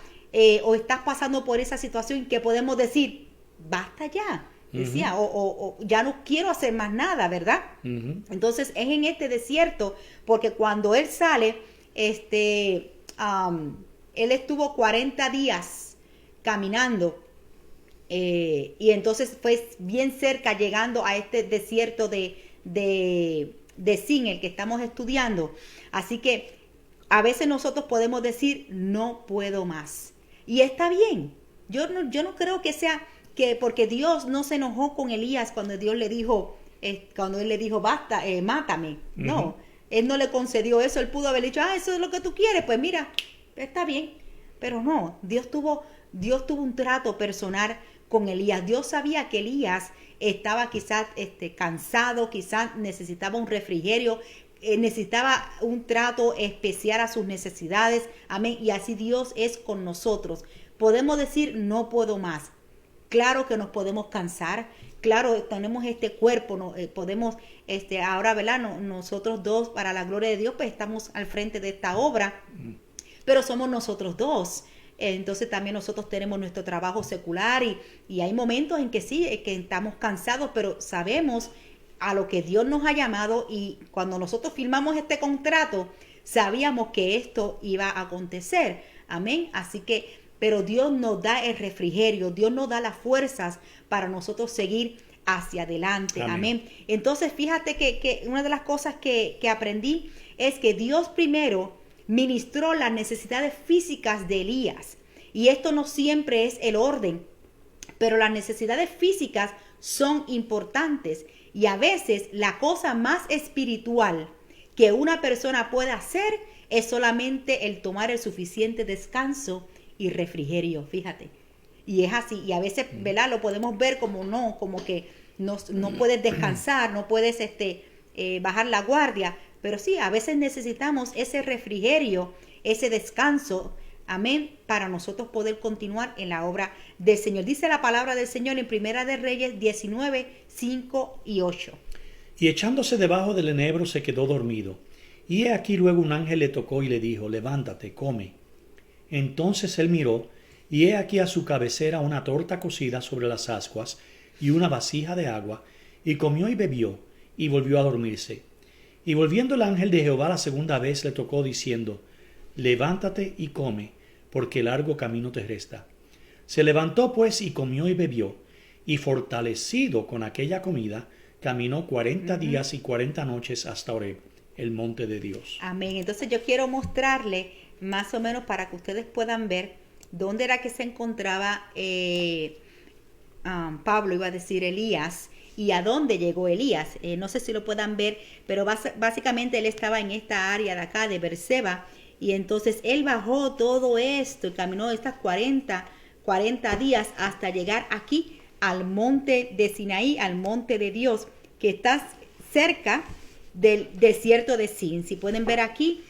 o estás pasando por esa situación, que podemos decir, basta ya, decía, o ya no quiero hacer más nada, ¿verdad? Entonces es en este desierto, porque cuando él sale, él estuvo 40 días caminando, y entonces fue bien cerca llegando a este desierto de Zin, el que estamos estudiando. Así que a veces nosotros podemos decir, no puedo más. Y está bien. Yo no creo que sea que porque Dios no se enojó con Elías cuando Dios le dijo, cuando él le dijo, basta, mátame. No, él no le concedió eso. Él pudo haber dicho, eso es lo que tú quieres. Pues mira, está bien. Pero no, Dios tuvo un trato personal con Elías. Dios sabía que Elías estaba quizás cansado, quizás necesitaba un refrigerio, necesitaba un trato especial a sus necesidades. Amén. Y así Dios es con nosotros. Podemos decir, no puedo más. Claro que nos podemos cansar. Claro, tenemos este cuerpo, ¿no? Podemos, ahora, ¿verdad? Nosotros dos, para la gloria de Dios, pues estamos al frente de esta obra. Pero somos nosotros dos. Entonces también nosotros tenemos nuestro trabajo secular y hay momentos en que sí, que estamos cansados, pero sabemos a lo que Dios nos ha llamado, y cuando nosotros firmamos este contrato, sabíamos que esto iba a acontecer. Amén. Así que, pero Dios nos da el refrigerio, Dios nos da las fuerzas para nosotros seguir hacia adelante. Amén. Entonces, fíjate que una de las cosas que aprendí es que Dios primero ministró las necesidades físicas de Elías. Y esto no siempre es el orden, pero las necesidades físicas son importantes. Y a veces la cosa más espiritual que una persona puede hacer es solamente el tomar el suficiente descanso y refrigerio, fíjate. Y es así. Y a veces, ¿verdad? Lo podemos ver como que no puedes descansar, no puedes bajar la guardia. Pero sí, a veces necesitamos ese refrigerio, ese descanso, amén, para nosotros poder continuar en la obra del Señor. Dice la palabra del Señor en Primera de Reyes 19, 5 y 8. Y echándose debajo del enebro se quedó dormido. Y he aquí luego un ángel le tocó y le dijo, levántate, come. Entonces él miró, y he aquí a su cabecera una torta cocida sobre las ascuas y una vasija de agua, y comió y bebió, y volvió a dormirse. Y volviendo el ángel de Jehová la segunda vez le tocó diciendo, levántate y come, porque largo camino te resta. Se levantó pues y comió y bebió, y fortalecido con aquella comida, caminó 40 días y 40 noches hasta Horeb, el monte de Dios. Amén. Entonces yo quiero mostrarle más o menos para que ustedes puedan ver dónde era que se encontraba Pablo, iba a decir Elías, y a dónde llegó Elías. No sé si lo puedan ver, pero básicamente él estaba en esta área de acá, de Berseba, y entonces él bajó todo esto y caminó estas 40 días hasta llegar aquí al monte de Sinaí, al monte de Dios, que está cerca del desierto de Zin. Si pueden ver aquí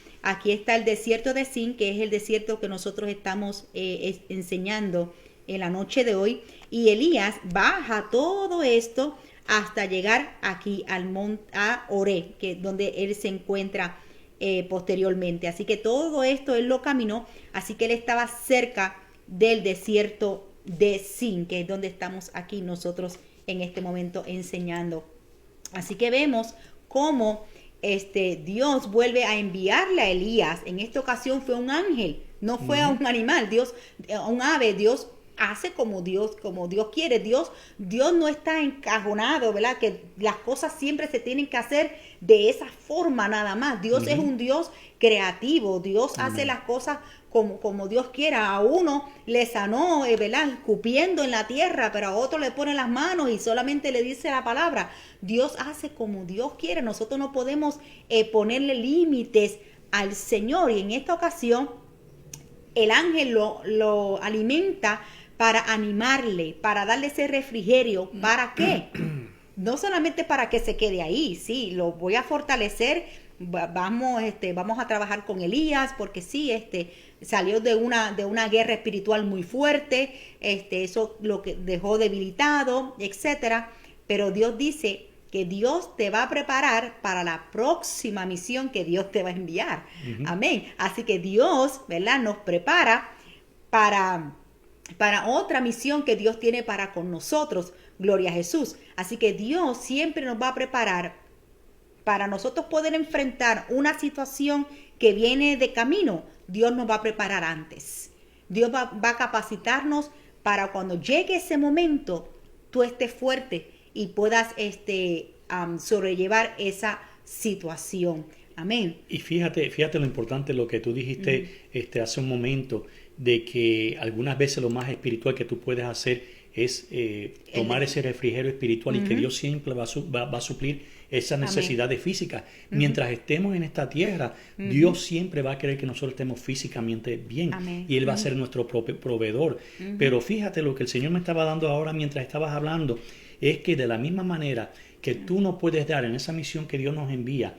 está el desierto de Zin, que es el desierto que nosotros estamos enseñando en la noche de hoy, y Elías baja todo esto hasta llegar aquí al monte a Horeb, que es donde él se encuentra posteriormente. Así que todo esto él lo caminó, así que él estaba cerca del desierto de Zin, que es donde estamos aquí nosotros en este momento enseñando. Así que vemos cómo Dios vuelve a enviarle a Elías. En esta ocasión fue un ángel, no fue a un animal, a un ave. Dios hace como Dios quiere. Dios no está encajonado, ¿verdad? Que las cosas siempre se tienen que hacer de esa forma nada más. Dios es un Dios creativo. Dios hace las cosas como Dios quiera. A uno le sanó, ¿verdad? Escupiendo en la tierra, pero a otro le pone las manos y solamente le dice la palabra. Dios hace como Dios quiere. Nosotros no podemos ponerle límites al Señor. Y en esta ocasión el ángel lo alimenta para animarle, para darle ese refrigerio. ¿Para qué? no solamente para que se quede ahí, sí, lo voy a fortalecer, vamos a trabajar con Elías, porque sí, salió de una guerra espiritual muy fuerte, eso lo que dejó debilitado, etcétera, pero Dios dice que Dios te va a preparar para la próxima misión que Dios te va a enviar. Amén. Así que Dios, ¿verdad?, nos prepara para otra misión que Dios tiene para con nosotros. Gloria a Jesús. Así que Dios siempre nos va a preparar para nosotros poder enfrentar una situación que viene de camino. Dios nos va a preparar antes. Dios va a capacitarnos para cuando llegue ese momento, tú estés fuerte y puedas sobrellevar esa situación. Amén. Y fíjate lo importante, lo que tú dijiste hace un momento, de que algunas veces lo más espiritual que tú puedes hacer es tomar ese refrigerio espiritual, y que Dios siempre va a suplir esas necesidades físicas. Mientras estemos en esta tierra, Dios siempre va a querer que nosotros estemos físicamente bien. Amén. Y Él va a ser nuestro proveedor. Pero fíjate, lo que el Señor me estaba dando ahora mientras estabas hablando, es que de la misma manera que tú no puedes dar en esa misión que Dios nos envía,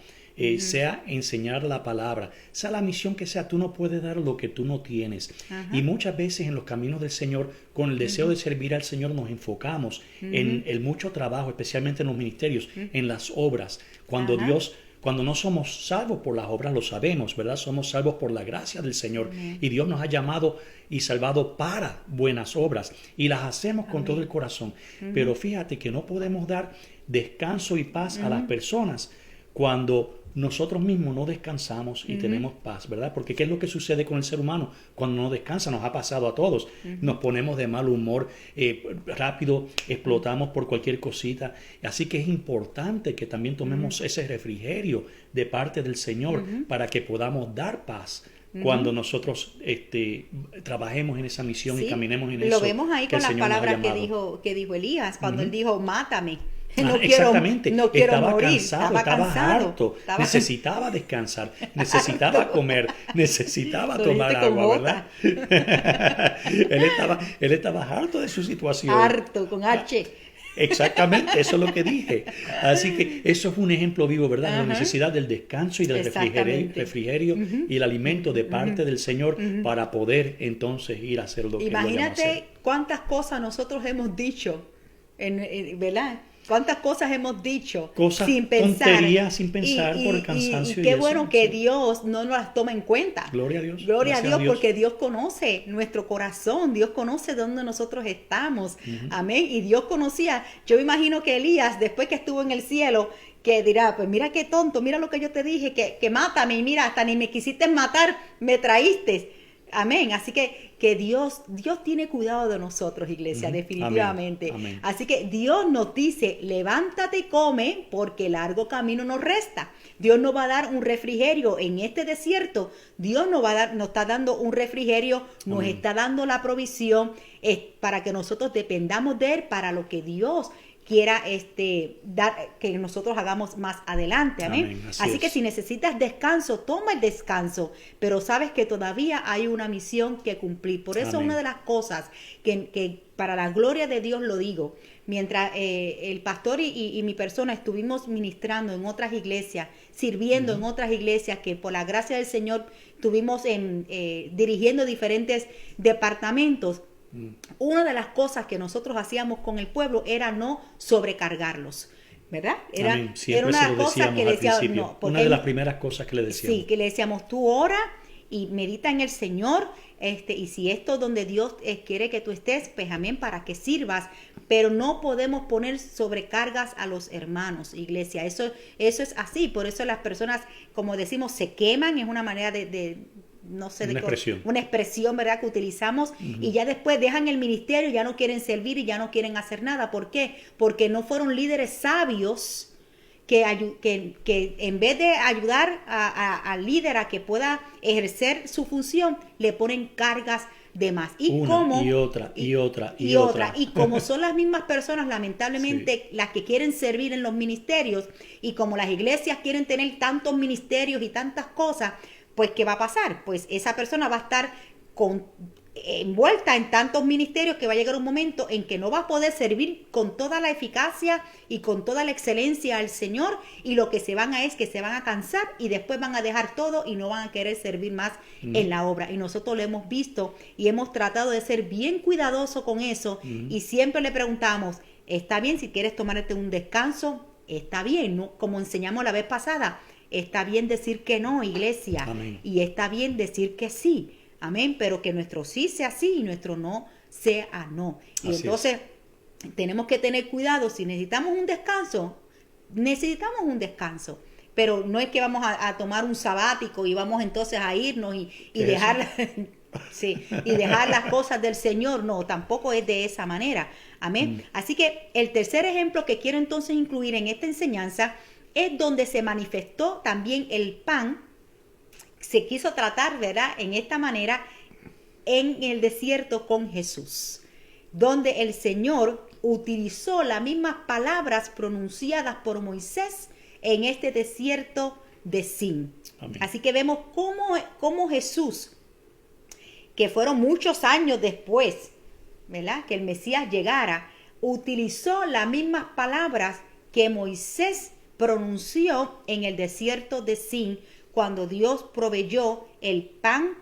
sea enseñar la palabra, sea la misión que sea, tú no puedes dar lo que tú no tienes. Y muchas veces en los caminos del Señor, con el deseo de servir al Señor, nos enfocamos en el mucho trabajo, especialmente en los ministerios, en las obras. Cuando no somos salvos por las obras, lo sabemos, ¿verdad? Somos salvos por la gracia del Señor. Y Dios nos ha llamado y salvado para buenas obras, y las hacemos con todo el corazón. Pero fíjate que no podemos dar descanso y paz a las personas cuando nosotros mismos no descansamos y tenemos paz, ¿verdad? Porque ¿qué es lo que sucede con el ser humano cuando no descansa? Nos ha pasado a todos. Nos ponemos de mal humor, rápido explotamos por cualquier cosita. Así que es importante que también tomemos ese refrigerio de parte del Señor para que podamos dar paz cuando nosotros trabajemos en esa misión y caminemos en eso. Lo vemos ahí con las palabras que dijo Elías, cuando él dijo, mátame. No quiero morir. Cansado, estaba harto, necesitaba descansar, necesitaba comer, necesitaba tomar agua, ¿verdad? él estaba harto de su situación. Harto, con H. Exactamente, eso es lo que dije. Así que eso es un ejemplo vivo, ¿verdad? La necesidad del descanso y del refrigerio y el alimento de parte del Señor para poder entonces ir a hacer lo que Imagínate cuántas cosas nosotros hemos dicho, ¿verdad? ¿Cuántas cosas hemos dicho sin pensar? Tonterías sin pensar por el cansancio. Y qué bueno que Dios no nos las toma en cuenta. Gloria a Dios. Gloria a Dios, porque Dios conoce nuestro corazón. Dios conoce dónde nosotros estamos. Amén. Y Dios conocía. Yo me imagino que Elías, después que estuvo en el cielo, que dirá, pues mira qué tonto, mira lo que yo te dije, que mátame. Y mira, hasta ni me quisiste matar, me traíste. Amén. Así que Dios tiene cuidado de nosotros, iglesia, definitivamente. Amén. Así que Dios nos dice, levántate y come, porque largo camino nos resta. Dios nos va a dar un refrigerio en este desierto. Dios nos está dando un refrigerio, nos está dando la provisión para que nosotros dependamos de Él para lo que Dios quiera dar, que nosotros hagamos más adelante. Amén. Así que si necesitas descanso, toma el descanso, pero sabes que todavía hay una misión que cumplir. Por eso una de las cosas que para la gloria de Dios lo digo, mientras el pastor y mi persona estuvimos ministrando en otras iglesias, sirviendo en otras iglesias, que por la gracia del Señor estuvimos dirigiendo diferentes departamentos. Una de las cosas que nosotros hacíamos con el pueblo era no sobrecargarlos, ¿verdad? Era una de las cosas que le decíamos, no, una de las primeras cosas que le decíamos. Sí, que le decíamos, tú ora y medita en el Señor, y si esto es donde Dios quiere que tú estés, pues amén, para que sirvas, pero no podemos poner sobrecargas a los hermanos, iglesia. Eso es así, por eso las personas, como decimos, se queman, es una manera no sé, una expresión, ¿verdad?, que utilizamos, y ya después dejan el ministerio, ya no quieren servir y ya no quieren hacer nada. ¿Por qué? Porque no fueron líderes sabios que en vez de ayudar al líder a que pueda ejercer su función, le ponen cargas de más. Y otra. Y como son las mismas personas, lamentablemente, las que quieren servir en los ministerios, y como las iglesias quieren tener tantos ministerios y tantas cosas, pues ¿qué va a pasar? Pues esa persona va a estar envuelta en tantos ministerios que va a llegar un momento en que no va a poder servir con toda la eficacia y con toda la excelencia al Señor, y lo que se van a es que se van a cansar y después van a dejar todo y no van a querer servir más en la obra. Y nosotros lo hemos visto y hemos tratado de ser bien cuidadosos con eso, y siempre le preguntamos, está bien si quieres tomarte un descanso, está bien, ¿no? Como enseñamos la vez pasada, está bien decir que no, iglesia. Amén. Y está bien decir que sí. Amén, pero que nuestro sí sea sí y nuestro no sea no. Y así entonces tenemos que tener cuidado. Si necesitamos un descanso, pero no es que vamos a tomar un sabático y vamos entonces a irnos y dejar, sí, y dejar las cosas del Señor. No, tampoco es de esa manera. Amén. Así que el tercer ejemplo que quiero entonces incluir en esta enseñanza es donde se manifestó también el pan. Se quiso tratar, ¿verdad?, en esta manera en el desierto con Jesús, donde el Señor utilizó las mismas palabras pronunciadas por Moisés en este desierto de Sin. Amén. Así que vemos cómo Jesús, que fueron muchos años después, ¿verdad?, que el Mesías llegara, utilizó las mismas palabras que Moisés pronunció en el desierto de Sin, cuando Dios proveyó el pan,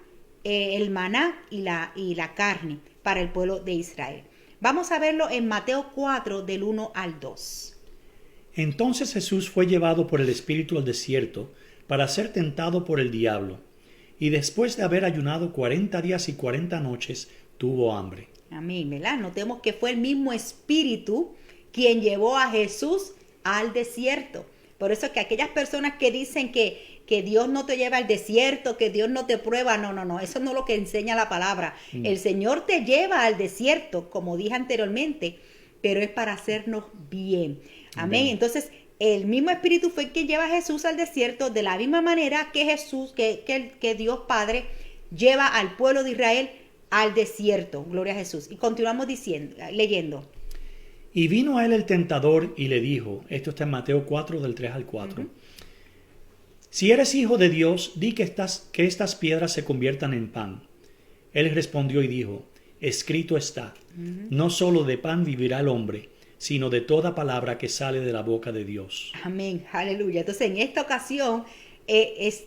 el maná y la carne para el pueblo de Israel. Vamos a verlo en Mateo 4, del 1 al 2. Entonces Jesús fue llevado por el Espíritu al desierto para ser tentado por el diablo, y después de haber ayunado 40 días y 40 noches, tuvo hambre. Amén, ¿verdad? Notemos que fue el mismo Espíritu quien llevó a Jesús al desierto. Por eso es que aquellas personas que dicen que Dios no te lleva al desierto, que Dios no te prueba, no, eso no es lo que enseña la palabra. El Señor te lleva al desierto, como dije anteriormente, pero es para hacernos bien. Amén. Entonces, el mismo Espíritu fue quien lleva a Jesús al desierto, de la misma manera que Jesús, que Dios Padre lleva al pueblo de Israel al desierto. Gloria a Jesús. Y continuamos leyendo. Y vino a él el tentador y le dijo, esto está en Mateo 4, del 3 al 4, si eres hijo de Dios, di que estas piedras se conviertan en pan. Él respondió y dijo, escrito está, no solo de pan vivirá el hombre, sino de toda palabra que sale de la boca de Dios. Amén, aleluya. Entonces, en esta ocasión es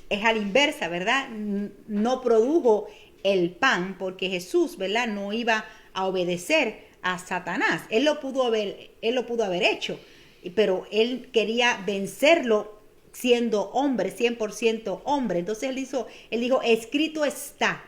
a la inversa, ¿verdad? No produjo el pan porque Jesús, ¿verdad?, no iba a obedecer a Satanás. Él lo pudo haber hecho, pero él quería vencerlo siendo hombre, 100% hombre. Entonces él dijo, escrito está.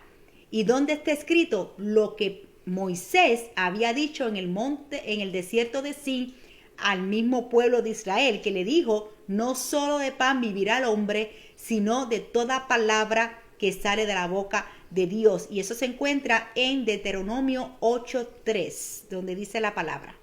¿Y dónde está escrito? Lo que Moisés había dicho en el monte, en el desierto de Sin, al mismo pueblo de Israel, que le dijo, no solo de pan vivirá el hombre, sino de toda palabra que sale de la boca de Dios. Y eso se encuentra en Deuteronomio 8:3, donde dice la palabra.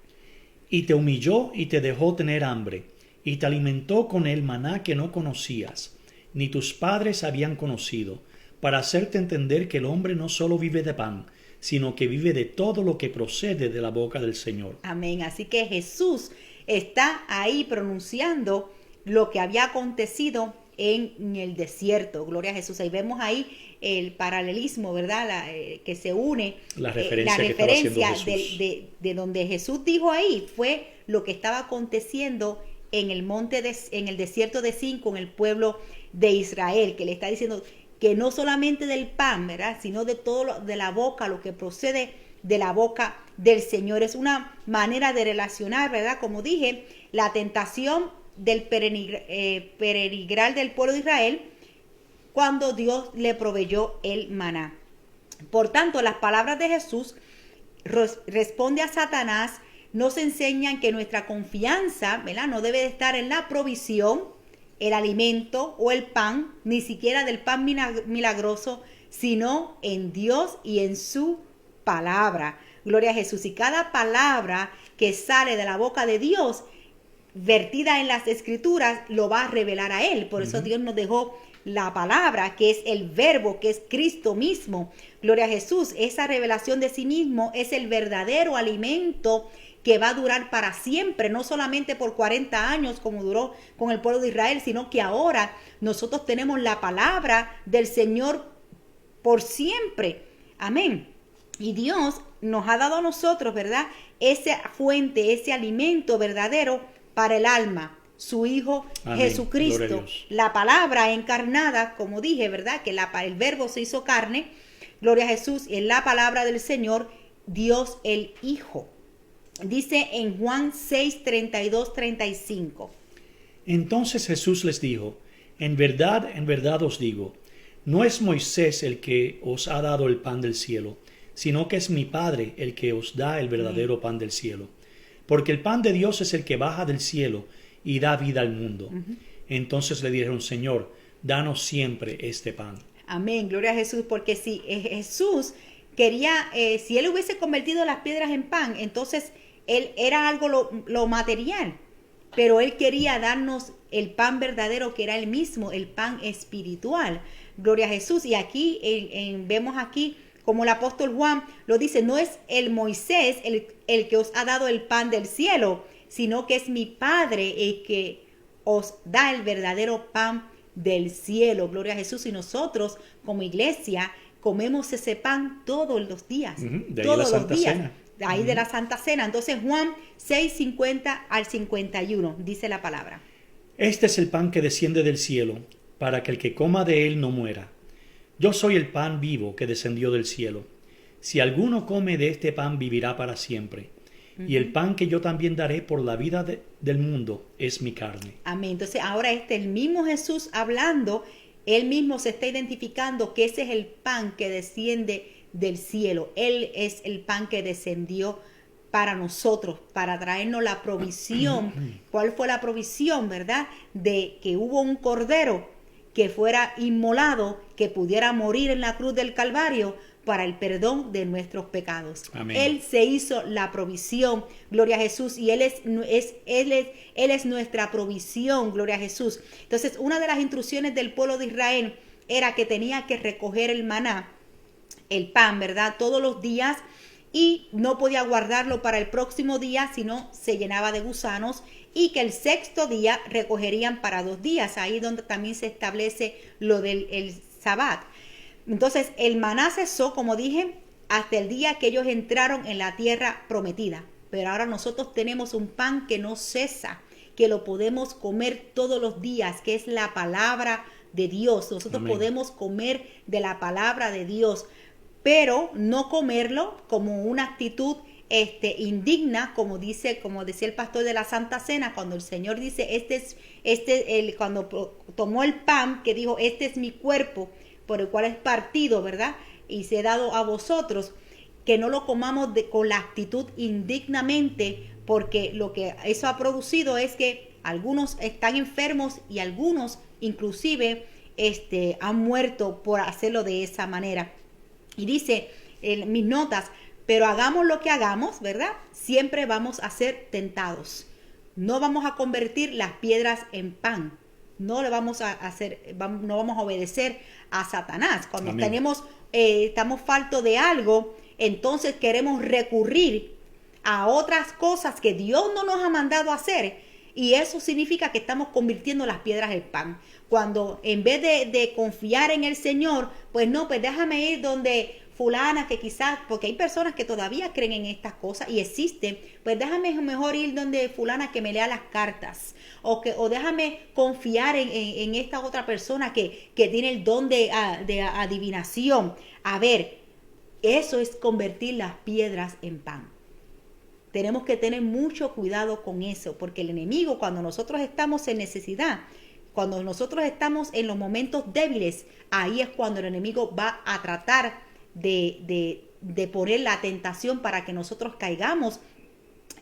Y te humilló y te dejó tener hambre, y te alimentó con el maná que no conocías, ni tus padres habían conocido, para hacerte entender que el hombre no solo vive de pan, sino que vive de todo lo que procede de la boca del Señor. Amén. Así que Jesús está ahí pronunciando lo que había acontecido en el desierto. Gloria a Jesús. Ahí vemos ahí el paralelismo, ¿verdad? Que se une. La referencia de donde Jesús dijo ahí fue lo que estaba aconteciendo en el en el desierto de Sin con el pueblo de Israel, que le está diciendo que no solamente del pan, ¿verdad?, sino de todo de la boca, lo que procede de la boca del Señor. Es una manera de relacionar, ¿verdad? Como dije, la tentación del peregrinar del pueblo de Israel cuando Dios le proveyó el maná. Por tanto, las palabras de Jesús responde a Satanás, nos enseñan que nuestra confianza, ¿verdad?, no debe de estar en la provisión, el alimento o el pan, ni siquiera del pan milagroso, sino en Dios y en su palabra. Gloria a Jesús. Y cada palabra que sale de la boca de Dios, vertida en las Escrituras, lo va a revelar a Él. Por eso Dios nos dejó la palabra, que es el verbo, que es Cristo mismo. Gloria a Jesús. Esa revelación de sí mismo es el verdadero alimento que va a durar para siempre, no solamente por 40 años como duró con el pueblo de Israel, sino que ahora nosotros tenemos la palabra del Señor por siempre. Amén. Y Dios nos ha dado a nosotros, ¿verdad? Esa fuente, ese alimento verdadero para el alma. Su Hijo Amén. Jesucristo, la palabra encarnada, como dije, ¿verdad? Que el verbo se hizo carne. Gloria a Jesús. Y en la palabra del Señor, Dios el Hijo. Dice en Juan 6, 32, 35. Entonces Jesús les dijo, en verdad os digo, no es Moisés el que os ha dado el pan del cielo, sino que es mi Padre el que os da el verdadero pan del cielo. Porque el pan de Dios es el que baja del cielo y da vida al mundo. Entonces le dijeron, Señor, danos siempre este pan. Amén, gloria a Jesús, porque si Jesús quería, si Él hubiese convertido las piedras en pan, entonces Él era algo lo material, pero Él quería darnos el pan verdadero que era Él mismo, el pan espiritual. Gloria a Jesús. Y aquí vemos aquí como el apóstol Juan lo dice, no es el Moisés el que os ha dado el pan del cielo, sino que es mi Padre el que os da el verdadero pan del cielo. Gloria a Jesús. Y nosotros como iglesia comemos ese pan todos los días. Todos los días. Cena. Ahí de la Santa Cena. Entonces Juan 6, 50 al 51 dice la palabra. Este es el pan que desciende del cielo, para que el que coma de él no muera. Yo soy el pan vivo que descendió del cielo. Si alguno come de este pan, vivirá para siempre. Y el pan que yo también daré por la vida del mundo es mi carne. Amén. Entonces ahora el mismo Jesús hablando, Él mismo se está identificando que ese es el pan que desciende del cielo. Él es el pan que descendió para nosotros, para traernos la provisión. ¿Cuál fue la provisión, verdad? De que hubo un cordero que fuera inmolado, que pudiera morir en la cruz del Calvario para el perdón de nuestros pecados. Amén. Él se hizo la provisión, gloria a Jesús, y Él es nuestra provisión, gloria a Jesús. Entonces, una de las instrucciones del pueblo de Israel era que tenía que recoger el maná, el pan, ¿verdad? Todos los días, y no podía guardarlo para el próximo día, sino se llenaba de gusanos, y que el sexto día recogerían para 2 días, ahí donde también se establece lo del Sabbat. Entonces el maná cesó, como dije, hasta el día que ellos entraron en la tierra prometida. Pero ahora nosotros tenemos un pan que no cesa, que lo podemos comer todos los días, que es la palabra de Dios. Nosotros Amén. podemos comer de la palabra de Dios, pero no comerlo como una actitud indigna, como decía el pastor de la Santa Cena, cuando el Señor dice, cuando tomó el pan, que dijo, este es mi cuerpo, por el cual es partido, ¿verdad? Y se ha dado a vosotros, que no lo comamos con la actitud indignamente, porque lo que eso ha producido es que algunos están enfermos y algunos inclusive han muerto por hacerlo de esa manera. Y dice en mis notas, pero hagamos lo que hagamos, ¿verdad? Siempre vamos a ser tentados. No vamos a convertir las piedras en pan. No le vamos a hacer, no vamos a obedecer a Satanás. Cuando estamos faltos de algo, entonces queremos recurrir a otras cosas que Dios no nos ha mandado a hacer. Y eso significa que estamos convirtiendo las piedras en pan. Cuando en vez de confiar en el Señor, pues déjame ir donde fulana, que quizás, porque hay personas que todavía creen en estas cosas y existen, pues déjame mejor ir donde fulana que me lea las cartas, o déjame confiar en esta otra persona que tiene el don de adivinación. A ver, eso es convertir las piedras en pan. Tenemos que tener mucho cuidado con eso, porque el enemigo, cuando nosotros estamos en necesidad, cuando nosotros estamos en los momentos débiles, ahí es cuando el enemigo va a tratar de poner la tentación para que nosotros caigamos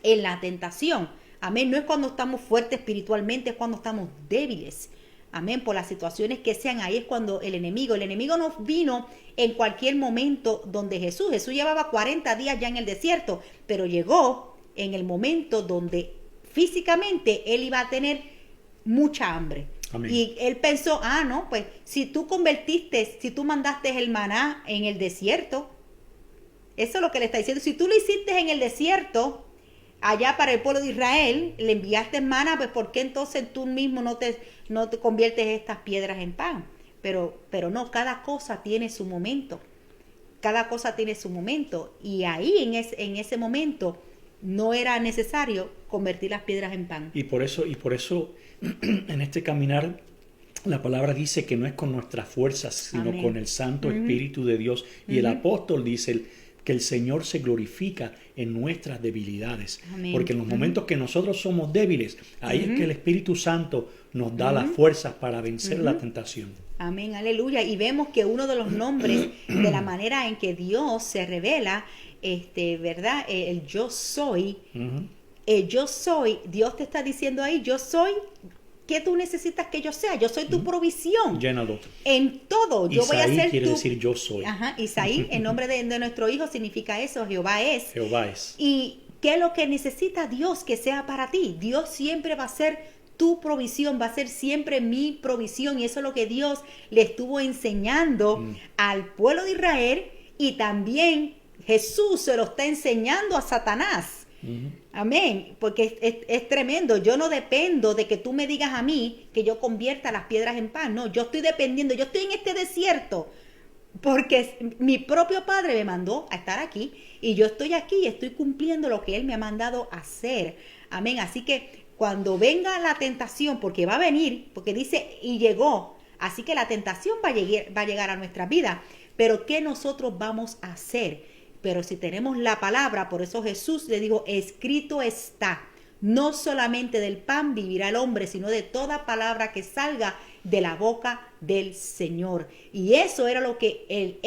en la tentación. Amén. No es cuando estamos fuertes espiritualmente, es cuando estamos débiles. Amén. Por las situaciones que sean, ahí es cuando el enemigo nos vino en cualquier momento donde Jesús llevaba 40 días ya en el desierto, pero llegó en el momento donde físicamente él iba a tener mucha hambre. Amén. Y él pensó, no, pues si tú mandaste el maná en el desierto, eso es lo que le está diciendo. Si tú lo hiciste en el desierto, allá para el pueblo de Israel, le enviaste maná, pues ¿por qué entonces tú mismo no te conviertes estas piedras en pan? Pero no, cada cosa tiene su momento. cada cosa tiene su momento. Y ahí en ese momento no era necesario convertir las piedras en pan. Y por eso en este caminar la palabra dice que no es con nuestras fuerzas, sino Amén. con el Santo Espíritu de Dios. Y el apóstol dice que el Señor se glorifica en nuestras debilidades. Amén. Porque en los momentos que nosotros somos débiles, ahí es que el Espíritu Santo nos da las fuerzas para vencer la tentación. Amén, aleluya. Y vemos que uno de los nombres de la manera en que Dios se revela, ¿verdad? El yo soy. El yo soy, Dios te está diciendo ahí, yo soy. ¿Qué tú necesitas que yo sea? Yo soy tu provisión. Llénalo. En todo. Yo voy a ser quiere decir yo soy. Ajá, Isaí, el nombre de nuestro hijo significa eso, Jehová es. Jehová es. ¿Y qué es lo que necesita Dios que sea para ti? Dios siempre va a ser tu provisión, va a ser siempre mi provisión. Y eso es lo que Dios le estuvo enseñando al pueblo de Israel, y también Jesús se lo está enseñando a Satanás. Amén, porque es tremendo. Yo no dependo de que tú me digas a mí que yo convierta las piedras en pan. No, yo estoy dependiendo, yo estoy en este desierto porque mi propio Padre me mandó a estar aquí, y yo estoy aquí y estoy cumpliendo lo que Él me ha mandado a hacer. Amén, así que cuando venga la tentación, porque va a venir, porque dice y llegó, así que la tentación va a llegar a nuestra vida, pero ¿qué nosotros vamos a hacer? Pero si tenemos la palabra, por eso Jesús le dijo, escrito está, no solamente del pan vivirá el hombre, sino de toda palabra que salga de la boca del Señor. Y eso era lo que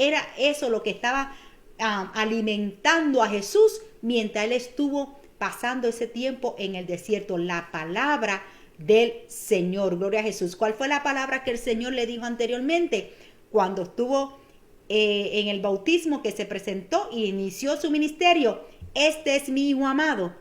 lo que estaba alimentando a Jesús mientras él estuvo pasando ese tiempo en el desierto, la palabra del Señor. Gloria a Jesús. ¿Cuál fue la palabra que el Señor le dijo anteriormente? Cuando estuvo en el bautismo, que se presentó y inició su ministerio. Este es mi Hijo amado,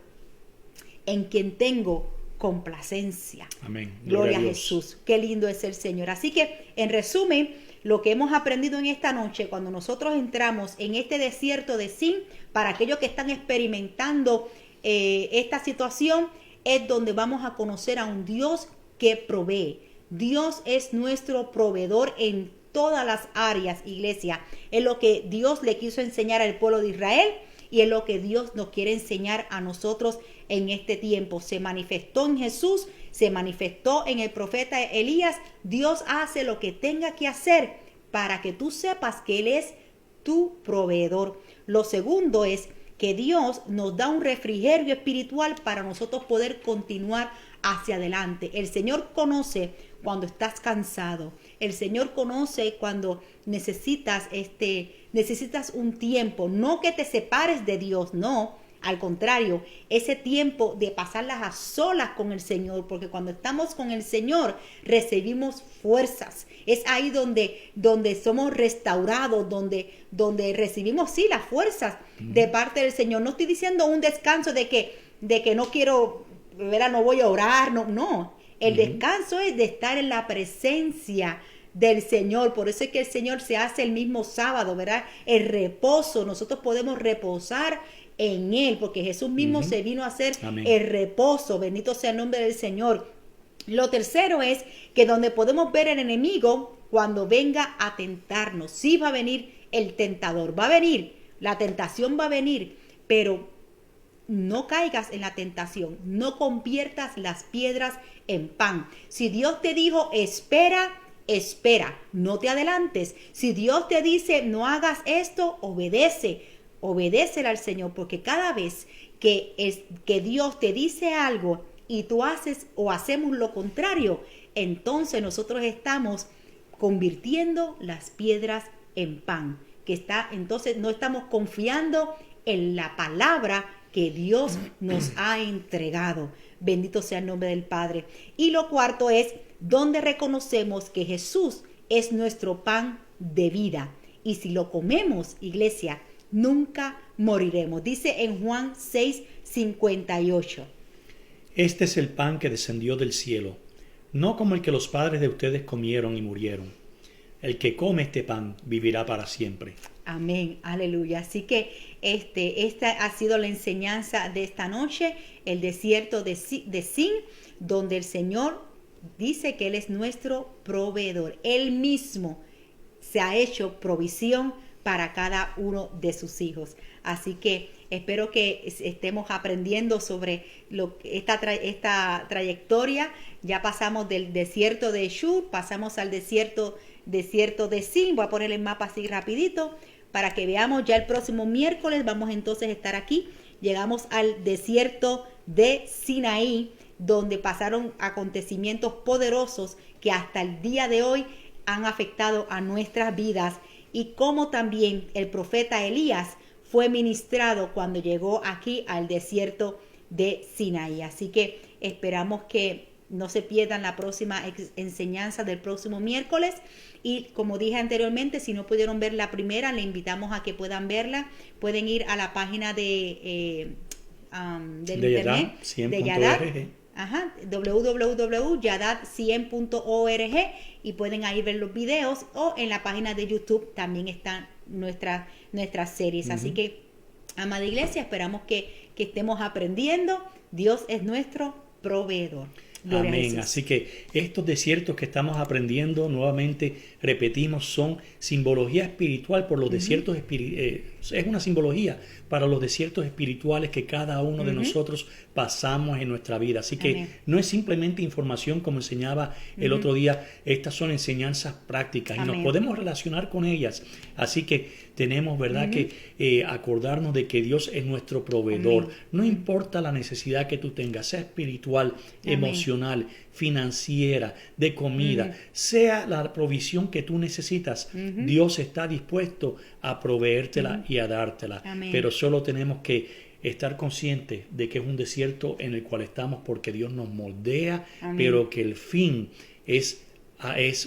en quien tengo complacencia. Amén. Gloria a Jesús. Qué lindo es el Señor. Así que, en resumen, lo que hemos aprendido en esta noche, cuando nosotros entramos en este desierto de Sin, para aquellos que están experimentando esta situación, es donde vamos a conocer a un Dios que provee. Dios es nuestro proveedor en todas las áreas, iglesia. Es lo que Dios le quiso enseñar al pueblo de Israel, y es lo que Dios nos quiere enseñar a nosotros en este tiempo. Se manifestó en Jesús, se manifestó en el profeta Elías. Dios hace lo que tenga que hacer para que tú sepas que Él es tu proveedor. Lo segundo es que Dios nos da un refrigerio espiritual para nosotros poder continuar hacia adelante. El Señor conoce cuando estás cansado. El Señor conoce cuando necesitas un tiempo, no que te separes de Dios, no, al contrario, ese tiempo de pasarlas a solas con el Señor, porque cuando estamos con el Señor recibimos fuerzas. Es ahí donde somos restaurados, donde recibimos sí las fuerzas de parte del Señor. No estoy diciendo un descanso de que no quiero, ¿verdad? No voy a orar, no. El descanso es de estar en la presencia del Señor. Por eso es que el Señor se hace el mismo sábado, ¿verdad? El reposo, nosotros podemos reposar en Él, porque Jesús mismo se vino a hacer el reposo. Bendito sea el nombre del Señor. Lo tercero es que donde podemos ver al enemigo cuando venga a tentarnos. Sí va a venir el tentador, va a venir, la tentación va a venir, pero no caigas en la tentación, no conviertas las piedras en pan. Si Dios te dijo espera, no te adelantes. Si Dios te dice no hagas esto, obedécele al Señor, porque cada vez que Dios te dice algo y tú haces o hacemos lo contrario, entonces nosotros estamos convirtiendo las piedras en pan. Entonces no estamos confiando en la palabra que Dios nos ha entregado. Bendito sea el nombre del Padre. Y lo cuarto es donde reconocemos que Jesús es nuestro pan de vida. Y si lo comemos, iglesia, nunca moriremos. Dice en Juan 6:58. Este es el pan que descendió del cielo, no como el que los padres de ustedes comieron y murieron. El que come este pan vivirá para siempre. Amén, aleluya. Así que esta ha sido la enseñanza de esta noche, el desierto de Sin, donde el Señor dice que Él es nuestro proveedor. Él mismo se ha hecho provisión para cada uno de sus hijos. Así que espero que estemos aprendiendo sobre esta trayectoria. Ya pasamos del desierto de Shur, pasamos al desierto de Sin. Voy a poner el mapa así rapidito para que veamos. Ya el próximo miércoles vamos entonces a estar aquí. Llegamos al desierto de Sinaí, donde pasaron acontecimientos poderosos que hasta el día de hoy han afectado a nuestras vidas, y como también el profeta Elías fue ministrado cuando llegó aquí al desierto de Sinaí. Así que esperamos que no se pierdan la próxima enseñanza del próximo miércoles. Y como dije anteriormente, si no pudieron ver la primera, le invitamos a que puedan verla. Pueden ir a la página del internet de Yadad, www.yadad100.org, y pueden ahí ver los videos, o en la página de YouTube también están nuestras series. Así que, amada iglesia, esperamos que estemos aprendiendo. Dios es nuestro proveedor. Gloria Amén. Así que estos desiertos que estamos aprendiendo, nuevamente repetimos, son simbología espiritual por los desiertos es una simbología para los desiertos espirituales que cada uno de nosotros pasamos en nuestra vida. Así que no es simplemente información como enseñaba el otro día, estas son enseñanzas prácticas y nos podemos relacionar con ellas. Así que tenemos, ¿verdad?, que acordarnos de que Dios es nuestro proveedor. No importa la necesidad que tú tengas, sea espiritual, emocional, financiera, de comida, sea la provisión que tú necesitas, Dios está dispuesto a proveértela y a dártela. Pero solo tenemos que estar conscientes de que es un desierto en el cual estamos porque Dios nos moldea, pero que el fin es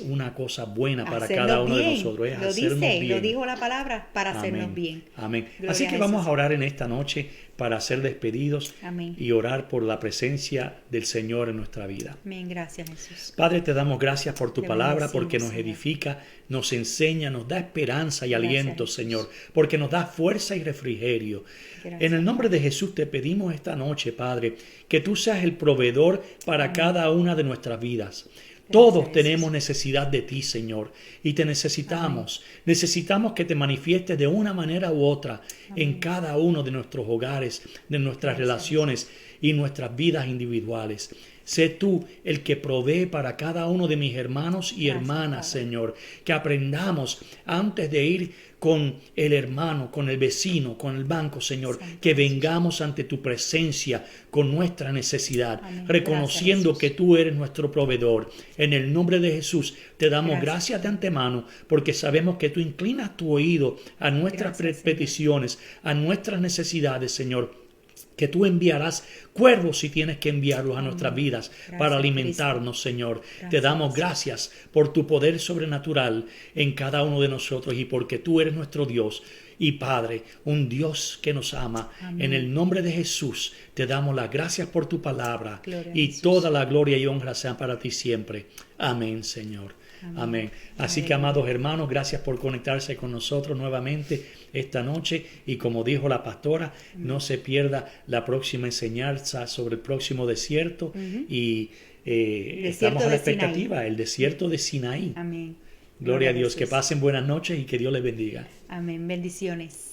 una cosa buena para cada uno de nosotros, es hacernos bien. Lo dijo la palabra, para hacernos bien. Amén. Así que vamos a orar en esta noche para ser despedidos y orar por la presencia del Señor en nuestra vida. Amén. Gracias, Jesús. Padre, te damos gracias por tu palabra, porque nos edifica, nos enseña, nos da esperanza y aliento, Señor, porque nos da fuerza y refrigerio. En el nombre de Jesús te pedimos esta noche, Padre, que tú seas el proveedor para cada una de nuestras vidas. Todos tenemos necesidad de ti, Señor, y te necesitamos. Necesitamos que te manifiestes de una manera u otra en cada uno de nuestros hogares, de nuestras relaciones y nuestras vidas individuales. Sé tú el que provee para cada uno de mis hermanos y hermanas, Señor. Que aprendamos antes de ir con el hermano, con el vecino, con el banco, Señor, que vengamos ante tu presencia con nuestra necesidad, reconociendo que tú eres nuestro proveedor. En el nombre de Jesús te damos gracias de antemano, porque sabemos que tú inclinas tu oído a nuestras peticiones, a nuestras necesidades, Señor. Que tú enviarás cuervos si tienes que enviarlos a nuestras vidas para alimentarnos, Señor. Te damos gracias por tu poder sobrenatural en cada uno de nosotros y porque tú eres nuestro Dios y Padre, un Dios que nos ama. En el nombre de Jesús te damos las gracias por tu palabra y toda la gloria y honra sean para ti siempre. Amén, Señor. Amén. Así que, amados hermanos, gracias por conectarse con nosotros nuevamente esta noche. Y como dijo la pastora, no se pierda la próxima enseñanza sobre el próximo desierto. Y estamos a la expectativa, el desierto de Sinaí. Amén. Gloria a Dios. Que pasen buenas noches y que Dios les bendiga. Amén. Bendiciones.